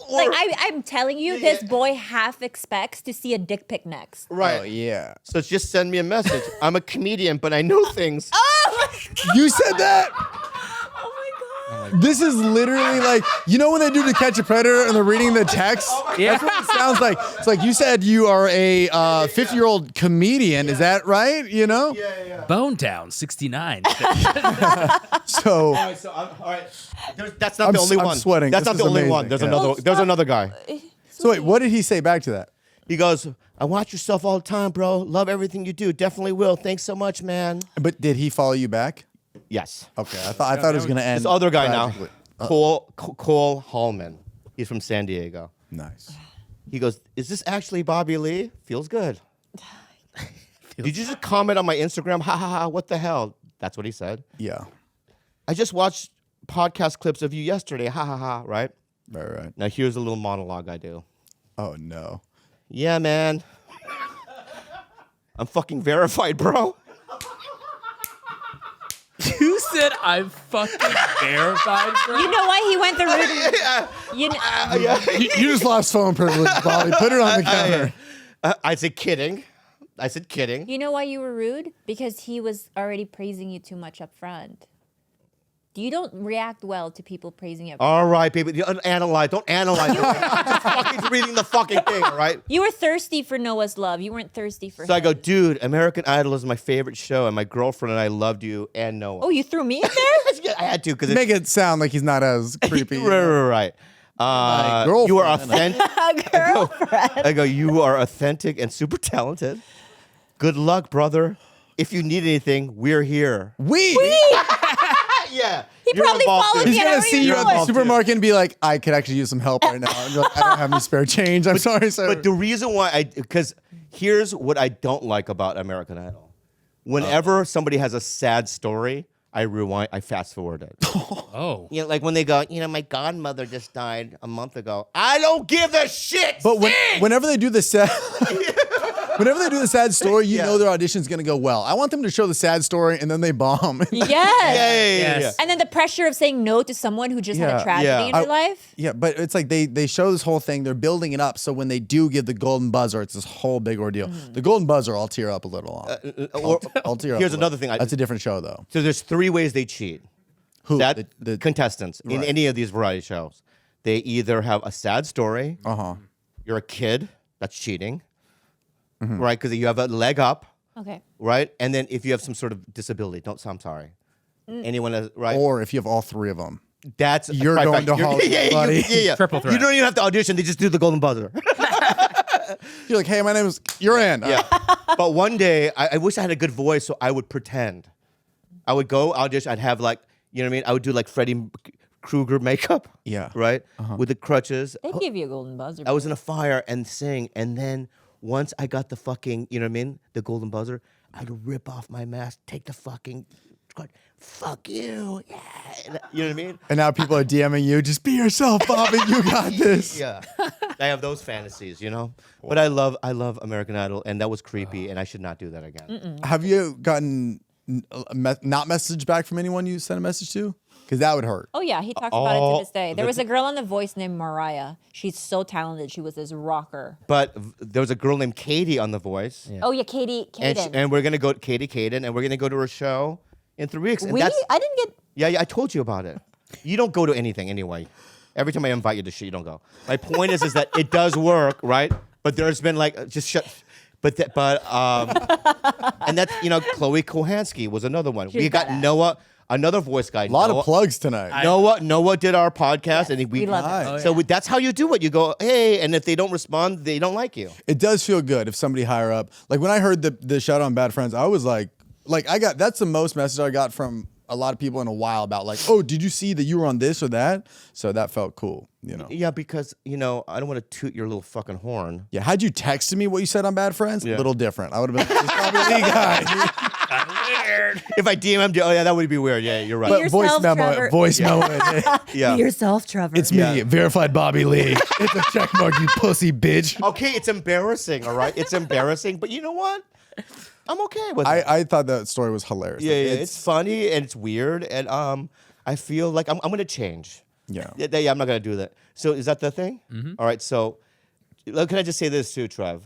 Like I'm telling you, this boy half expects to see a dick pic next. right. Oh, yeah. So just send me a message. I'm a comedian, but I know things. Oh my You said that? Oh my god. This is literally like, you know when they do To Catch a Predator and they're reading the text? Yeah. That's what it sounds like. It's like you said you are a 50-year-old comedian. Is that right? You know? Yeah. Bone Down 69. So, All right, so all right. That's not I'm the only I'm one. sweating. That's This not the is only amazing. one. There's Yeah. another. There's another guy. So wait, what did he say back to that? He goes, I watch your stuff all the time, bro. Love everything you do. Definitely will. Thanks so much, man. But did he follow you back? Yes. Okay, I thought it was gonna end. This other guy tragically. now, Cole Hallman. He's from San Diego. Nice. He goes, is this actually Bobby Lee? Feels good. Did you just comment on my Instagram? Ha ha ha, what the hell? That's what he said. Yeah. I just watched podcast clips of you yesterday. Ha ha ha, right? Right. Now here's a little monologue I do. Oh no. Yeah, man. I'm fucking verified, bro. You said I'm fucking verified, bro. You know why he went the route? You know, You just lost phone privilege, Bobby. Put it on the counter. I said kidding. you know why you were rude? Because he was already praising you too much up front. You don't react well to people praising you up front. All right, baby. Don't analyze. I'm just fucking reading the fucking thing, all right? You were thirsty for Noah's love. You weren't thirsty for So him. I go, dude, American Idol is my favorite show, and my girlfriend and I loved you and Noah. Oh, you threw me in there? Yeah, I had to because Make it sound like he's not as creepy. right. You are girlfriend. authentic. Girlfriend. I go, you are authentic and super talented. Good luck, brother. If you need anything, we're here. Yeah. He probably followed He's me. gonna I don't see even you know at it. the supermarket and be like, I could actually use some help right now. And you're like, I don't have any spare change. I'm sorry, sir. But the reason why because here's what I don't like about American Idol. Whenever somebody has a sad story, I rewind, I fast forward it. Oh. You know, like when they go, my godmother just died a month ago. I don't give a shit. But Sing! whenever they do the sad, whenever they do the sad story, you Yeah. know their audition's gonna go well. I want them to show the sad story and then they bomb. Yes. Yeah. Yes. And then the pressure of saying no to someone who just had Yeah. a tragedy Yeah. in their life. Yeah, but it's like they show this whole thing. They're building it up, so when they do give the golden buzzer, it's this whole big ordeal. The golden buzzer, I'll tear up a little on. I'll tear up. Here's a little. another thing. That's a different show, though. So there's 3 ways they cheat. Who? The contestants in Right. any of these variety shows. They either have a sad story, you're a kid, that's cheating, right? Because you have a leg up, Okay. right? And then if you have some sort of disability, I'm sorry. Anyone has, right? Or if you have all three of them. That's You're going to Hollywood, buddy. Yeah. Triple threat. You don't even have to audition. They just do the golden buzzer. You're like, hey, my name is. You're in. Yeah. But one day, I wish I had a good voice, so I would pretend. I would go audition. I'd have like, you know what I mean? I would do like Freddie Krueger makeup. Yeah. Right? With the crutches. They give you a golden buzzer. I was in a fire and sing. And then once I got the fucking, you know what I mean? The golden buzzer, I'd rip off my mask, take the fucking, fuck you. Yeah. You know what I mean? And now people are DMing you. Just be yourself, Bobby. You got this. Yeah. I have those fantasies, you know? But I love American Idol, and that was creepy, and I should not do that again. Have you gotten not message back from anyone you sent a message to? Because that would hurt. Oh yeah, he talks about it to this day. There was a girl on The Voice named Mariah. She's so talented. She was this rocker. But there was a girl named Katie on The Voice. Oh yeah, Katie. And we're going to go to Katie Caden, and we're going to go to her show in 3 weeks. And I didn't get. Yeah, I told you about it. You don't go to anything anyway. Every time I invite you to shit, you don't go. My point is that it does work, right? But there's been like, just shut. And that's, Chloe Kohansky was another one. We got badass. Noah, another voice guy. A lot of plugs tonight. Noah did our podcast, and we love it. Nice. So that's how you do it. You go, hey, and if they don't respond, they don't like you. It does feel good if somebody higher up. Like when I heard the shout out on Bad Friends, I was like that's the most message I got from a lot of people in a while about like, oh, did you see that you were on this or that? So that felt cool, Yeah, because, I don't want to toot your little fucking horn. Yeah, had you texted me what you said on Bad Friends, a Yeah. little different. I would have been, it's probably Lee guy. If I DM him, oh yeah, that would be weird. Yeah, you're right. Be But voice yourself, memo, Trevor. voice memo. Yeah. Be yourself, Trevor. It's me, verified Bobby Lee. It's a check mark, you pussy bitch. Okay, it's embarrassing, all right? It's embarrassing, but you know what? I'm okay with it. I thought that story was hilarious. Yeah, it's funny and it's weird, and I feel like I'm gonna change. Yeah. Yeah, I'm not gonna do that. So is that the thing? All right. So can I just say this too, Trev?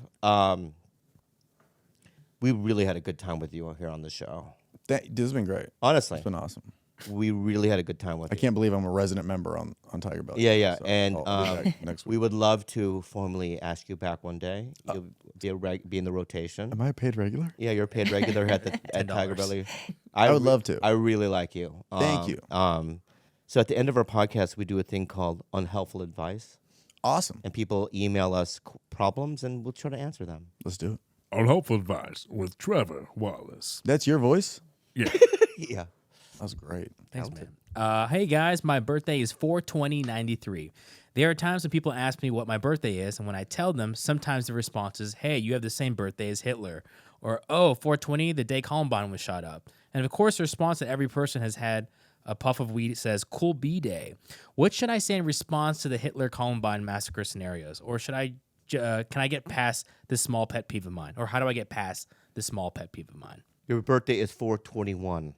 We really had a good time with you here on the show. This has been great. Honestly, It's been awesome. we really had a good time with I you. can't believe I'm a resident member on TigerBelly. Yeah, So and I'll be back next we week. would love to formally ask you back one day. You'll be in the rotation. Am I a paid regular? Yeah, you're a paid regular at TigerBelly. I would love to. I really like you. Thank you. So at the end of our podcast, we do a thing called Unhelpful Advice, Awesome. and people email us problems, and we'll try to answer them. Let's do it. Unhelpful Advice with Trevor Wallace. That's your voice? Yeah. Yeah. That was great. Thanks, man. Hey guys, my birthday is 4/20/93. There are times when people ask me what my birthday is, and when I tell them, sometimes the response is, "Hey, you have the same birthday as Hitler," or "Oh, 4/20, the day Columbine was shot up." And of course, the response that every person has had a puff of weed says, "Cool B Day." What should I say in response to the Hitler Columbine massacre scenarios, or should I? Can I get past this small pet peeve of mine, or how do I get past this small pet peeve of mine? Your birthday is 4/21.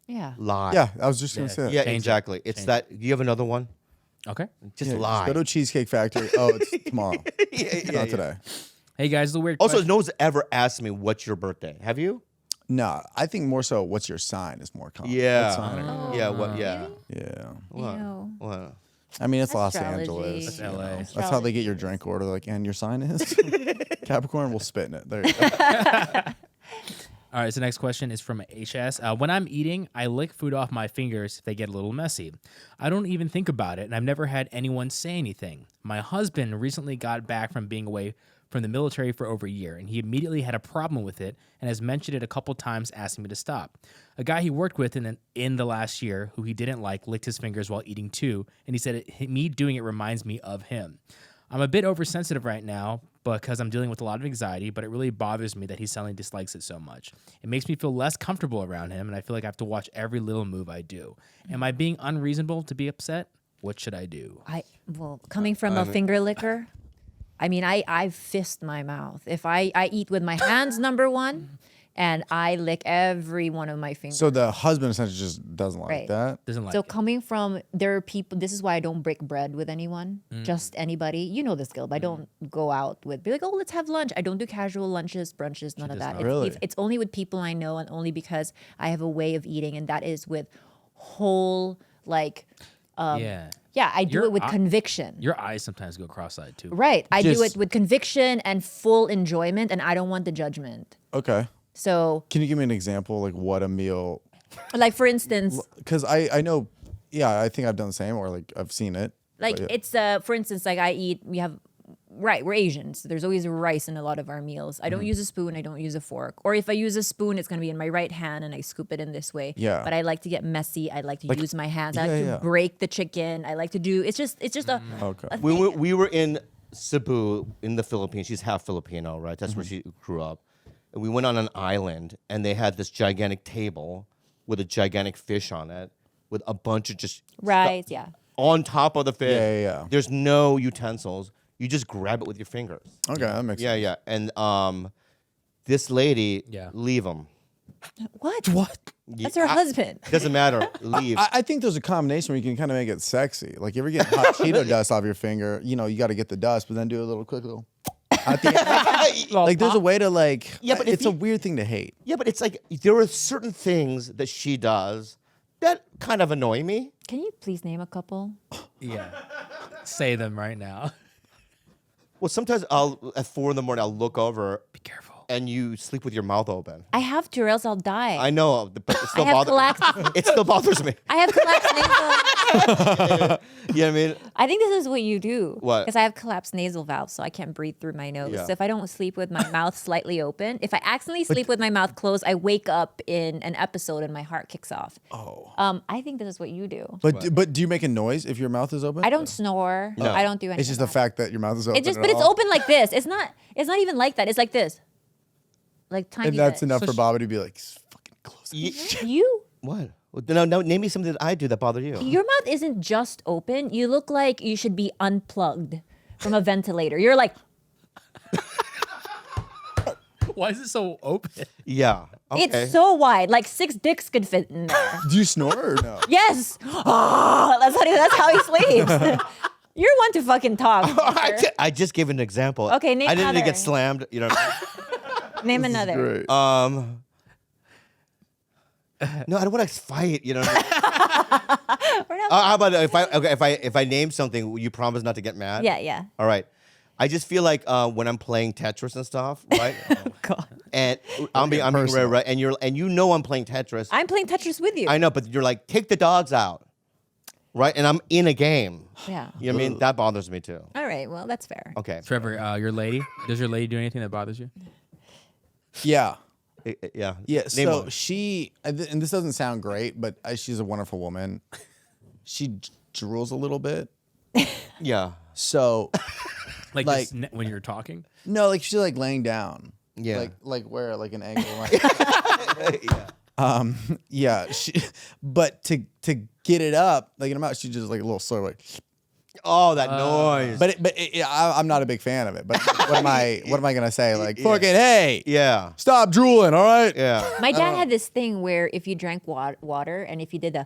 Yeah. Lie. Yeah, I was just going to say that. Yeah, Change it. exactly. It's that. Do you have another one? Okay. Just Yeah, lie. Go to Cheesecake Factory. Oh, it's tomorrow. Not today. Hey guys, the weird. Also, question. no one's ever asked me what's your birthday. Have you? No, I think more so what's your sign is more common. Yeah. What sign are you? Yeah. What? Yeah. Yeah. What? Ew. What? I mean, it's Los Astrology. Angeles. That's you know. LA. That's how they get your drink order. Like, and your sign is? Capricorn, we'll spit in it. There you go. All right, so the next question is from HS. When I'm eating, I lick food off my fingers if they get a little messy. I don't even think about it, and I've never had anyone say anything. My husband recently got back from being away from the military for over a year, and he immediately had a problem with it and has mentioned it a couple times, asking me to stop. A guy he worked with in the last year, who he didn't like, licked his fingers while eating too, and he said me doing it reminds me of him. I'm a bit oversensitive right now because I'm dealing with a lot of anxiety, but it really bothers me that he suddenly dislikes it so much. It makes me feel less comfortable around him, and I feel like I have to watch every little move I do. Am I being unreasonable to be upset? What should I do? Coming from a finger licker, I mean, I fist my mouth. If I eat with my hands, number one, and I lick every one of my fingers. So the husband essentially just doesn't like Right. that. Doesn't like So it. coming from, there are people, this is why I don't break bread with anyone, just anybody. You know this, Gilbert. I don't go out with, be like, oh, let's have lunch. I don't do casual lunches, brunches, none of that. not. Really? It's only with people I know and only because I have a way of eating, and that is with whole, like, Yeah, I do it with conviction. Your eyes sometimes go cross-eyed too. Right. I do it with conviction and full enjoyment, and I don't want the judgment. Okay. So can you give me an example, like what a meal? Like for instance, because I know, yeah, I think I've done the same, or like I've seen it. Like yeah. it's for instance, like we're Asians. So there's always rice in a lot of our meals. I don't use a spoon. I don't use a fork. Or if I use a spoon, it's gonna be in my right hand, and I scoop it in this way. Yeah. But I like to get messy. I like to use my hands. I like to break the chicken. I like to do. It's just a. Okay. We were in Cebu in the Philippines. She's half Filipino, right? That's where she grew up. And we went on an island, and they had this gigantic table with a gigantic fish on it, with a bunch of just rice, on top of the fish. Yeah. There's no utensils. You just grab it with your fingers. Okay, that makes sense. Yeah. And this lady, leave him. What? That's her husband. Doesn't matter. Leave. I think there's a combination where you can kind of make it sexy. Like, you ever get hot Cheeto dust off your finger, you got to get the dust, but then do a little quick little. At the end. Like, there's a way to but it's a weird thing to hate. Yeah, but it's like there are certain things that she does that kind of annoy me. Can you please name a couple? Yeah. Say them right now. Well, sometimes at 4 a.m, I'll look over. Be careful. And you sleep with your mouth open. I have to, or else I'll die. I know, but it still It still bothers me. I have collapsed nasal. You know what I mean? I think this is what you do. What? Because I have collapsed nasal valves, so I can't breathe through my nose. Yeah. So if I don't sleep with my mouth slightly open, if I accidentally sleep with my mouth closed, I wake up in an episode and my heart kicks off. Oh. I think this is what you do. But do you make a noise if your mouth is open? I don't snore. No. I don't do anything. It's just the fact that your mouth is open. But it's open like this. It's not even like that. It's like this. Like tiny. And that's bit. enough for Bobby to be like, fucking close. You? What? Well, no, name me something that I do that bother you. Your mouth isn't just open. You look like you should be unplugged from a ventilator. You're like. Why is it so open? Yeah. Okay. It's so wide. Like 6 dicks could fit in there. Do you snore or no? Yes. Oh, that's how he sleeps. You're one to fucking talk. I just gave an example. Okay, name I didn't another. get slammed. Name another. Great. No, I don't want to fight. We're not How about if I name something, you promise not to get mad? Yeah. All right. I just feel like when I'm playing Tetris and stuff, right? Oh God. And I'm being right, and I'm playing Tetris. I'm playing Tetris with you. I know, but you're like, take the dogs out, right? And I'm in a game. Yeah. You know what I mean? That bothers me too. All right. Well, that's fair. Okay. Trevor, your lady, does your lady do anything that bothers you? Yeah. Yeah. Yeah. Name So one. she, and this doesn't sound great, but she's a wonderful woman. She drools a little bit. Yeah. So. Like just when you're talking? No, like she's like laying down. Yeah. Like where? Like an angle. Like, yeah. But to get it up, like in her mouth, she just like a little slur, like. Oh, that noise. But I'm not a big fan of it. But what am I gonna say? Like fucking hey, yeah. stop drooling, all right? Yeah. My dad had this thing where if you drank water and if you did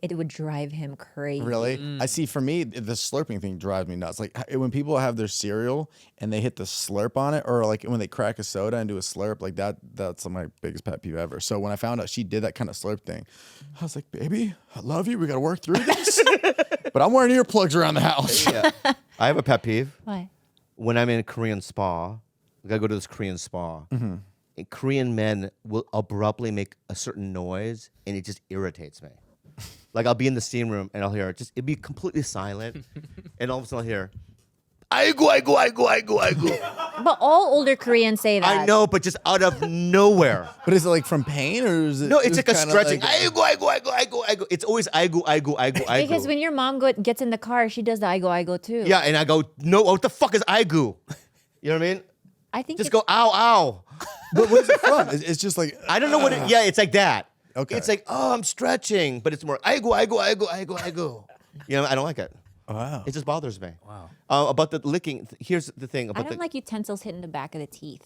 it would drive him crazy. Really? I see. For me, the slurping thing drives me nuts. Like when people have their cereal and they hit the slurp on it, or like when they crack a soda and do a slurp, like that's my biggest pet peeve ever. So when I found out she did that kind of slurp thing, I was like, baby, I love you. We got to work through this. But I'm wearing earplugs around the house. Yeah. I have a pet peeve. Why? When I'm in a Korean spa, I gotta go to this Korean spa. Mm-hmm. And Korean men will abruptly make a certain noise, and it just irritates me. Like I'll be in the steam room and I'll hear it'd be completely silent, and all of a sudden I'll hear, "Aigu, aigu, aigu, aigu, aigu." But all older Koreans say that. I know, but just out of nowhere. But is it like from pain or is it? No, it's just like a kinda stretching. like- Aigu, aigu, aigu, aigu, aigu. It's always aigu, aigu, aigu, aigu. Because when your mom gets in the car, she does the I go too. Yeah, and I go, no, what the fuck is aigu? You know what I mean? I think Just go, ow, ow. But where's it from? It's just like I don't know what it. Yeah, it's like that. Okay. It's like, oh, I'm stretching, but it's more aigu, aigu, aigu, aigu, aigu. You know, I don't like it. wow. It just bothers me. Wow. About the licking. Here's the thing I about don't like utensils hitting the back of the teeth.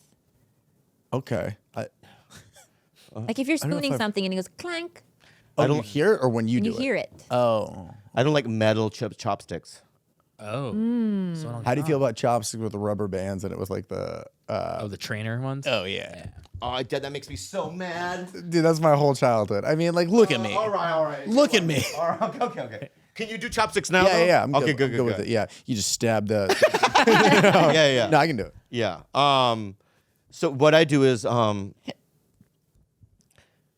Okay. Like if you're don't know if spooning I've- something and it goes clank, I don't hear it or when you and do you hear it. Oh. I don't like metal chopsticks. Oh. So How do you feel about chopsticks with the rubber bands and it was like the the trainer ones? Oh yeah. Oh, that makes me so mad. Dude, that's my whole childhood. I mean, like, look at me. All right. Look at me. All right, okay. Can you do chopsticks now? Yeah. though? I'm good. with it. Yeah, you just stab the. Yeah. No, I can do it. Yeah. So what I do is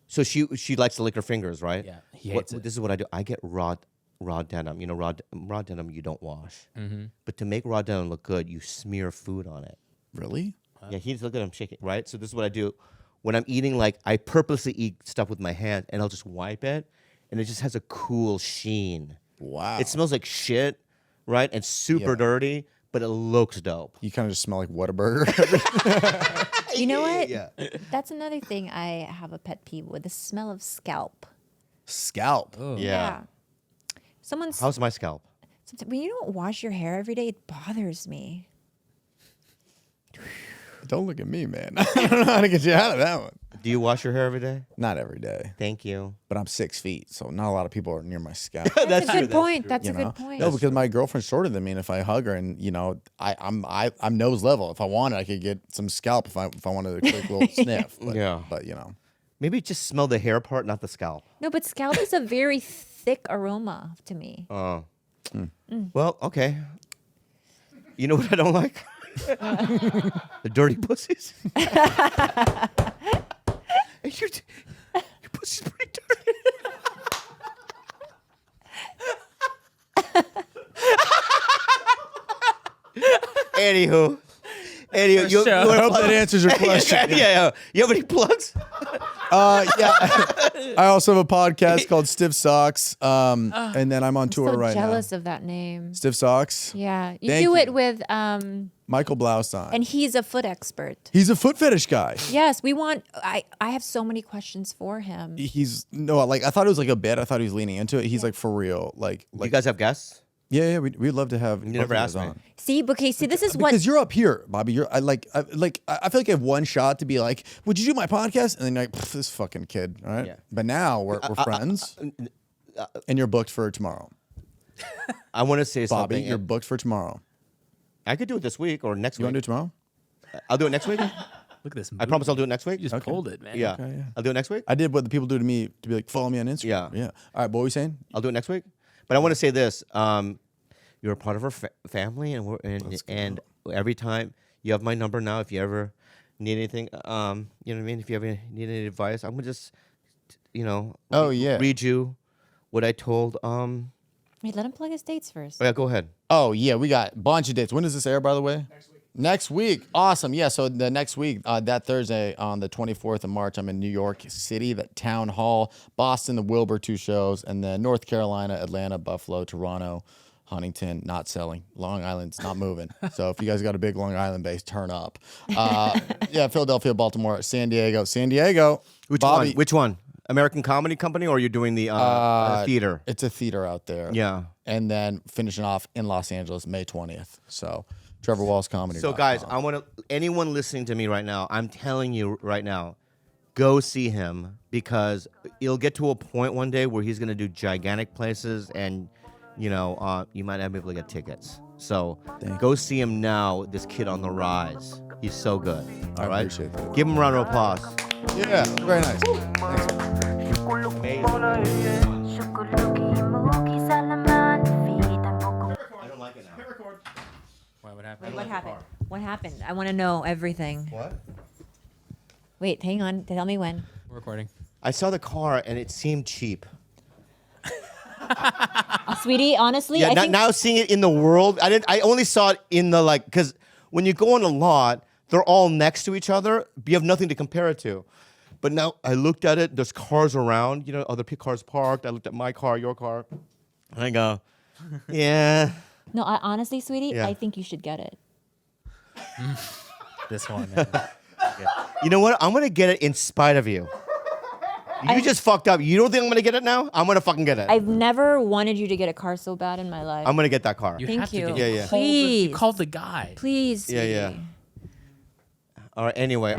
so she likes to lick her fingers, right? Yeah, he hates it. This is what I do. I get raw denim. You know, raw denim you don't wash. But to make raw denim look good, you smear food on it. Really? Yeah, look at him shaking, right? So this is what I do. When I'm eating, like, I purposely eat stuff with my hand, and I'll just wipe it, and it just has a cool sheen. Wow. It smells like shit, right? And super dirty, but it looks dope. You kind of just smell like Whataburger. You know what? Yeah. That's another thing I have a pet peeve with, the smell of scalp. Scalp. Oh. Yeah. Someone's How's my scalp? when you don't wash your hair every day, it bothers me. Don't look at me, man. I don't know how to get you out of that one. Do you wash your hair every day? Not every day, Thank you. but I'm 6 feet, so not a lot of people are near my scalp. That's a good point. That's you a know? good point. No, because my girlfriend's shorter than me, and if I hug her, and I'm nose level. If I wanted, I could get some scalp if I wanted a quick little sniff. But, Yeah. but you know, Maybe just smell the hair part, not the scalp. No, but scalp is a very thick aroma to me. Oh. Well, okay. You know what I don't like? The dirty pussies. Your pussy's pretty dirty. Anywho, you sure. I hope that answers your question. yeah. You have any plugs? Yeah. I also have a podcast called Stiff Socks, and then I'm on tour so right now. jealous of that name. Stiff Socks. Yeah, you Thank do you. it with Michael Blaustein. and he's a foot expert. He's a foot fetish guy. Yes, we want. I have so many questions for him. He's like I thought it was like a bit. I thought he was leaning into it. He's like for real. Like You guys have guests? yeah. We'd love to have. You never asked me. See, okay, see, this is what. Because you're up here, Bobby. I feel like I have one shot to be like, would you do my podcast? And then you're like, this fucking kid. All right. Yeah. But now we're friends, and you're booked for tomorrow. I want to say Bobby, something. you're booked for tomorrow. I could do it this week or next You week. want to do it tomorrow? I'll do it next week. Look at this. I promise I'll do it next week. You just pulled it, man. Yeah. Okay, yeah. I'll do it next week. I did what the people do to me to be like, follow me on Instagram. Yeah. Yeah. All right. What were we saying? I'll do it next week. But I want to say this: you're a part of our family, and and every time you have my number now. If you ever need anything, you know what I mean. If you ever need any advice, I'm gonna just, Oh, yeah. read you what I told. Wait, let him plug his dates first. Oh, yeah, go ahead. Oh, yeah. We got a bunch of dates. When does this air, by the way? Next week. Awesome. Yeah. So the next week, that Thursday on the 24th of March, I'm in New York City, the Town Hall, Boston, the Wilbur, 2 shows, and then North Carolina, Atlanta, Buffalo, Toronto, Huntington, not selling. Long Island's not moving. So if you guys got a big Long Island base, turn up. Yeah, Philadelphia, Baltimore, San Diego. Which Bobby, one? Which one? American Comedy Company, or you're doing the theater? It's a theater out there. Yeah. And then finishing off in Los Angeles, May 20th. So Trevor Wallace Comedy. So guys, I want to anyone listening to me right now, I'm telling you right now, go see him, because you'll get to a point one day where he's going to do gigantic places, and you might not be able to get tickets. So go see him now. This kid on the rise. He's so good. All right. appreciate that. Give him a round of applause. Yeah, very nice. Thanks. Amazing. I don't like it now. Why, what happened? What happened? What happened? I want to know everything. What? Wait, hang on. Tell me when. We're recording. I saw the car and it seemed cheap. Sweetie, honestly, Yeah, I think now seeing it in the world, I only saw it in the because when you go on a lot, they're all next to each other. You have nothing to compare it to. But now I looked at it. There's cars around. Other cars parked. I looked at my car, your car, and I go, yeah. no, honestly, sweetie, Yeah. I think you should get it. This one. Man. You know what? I'm gonna get it in spite of you. You just fucked up. You don't think I'm gonna get it now? I'm gonna fucking get it. I've never wanted you to get a car so bad in my life. I'm gonna get that car. You Thank have to you. get Yeah, it. yeah. Please. You called the guy. Please, Yeah, yeah. sweetie. All right. Anyway.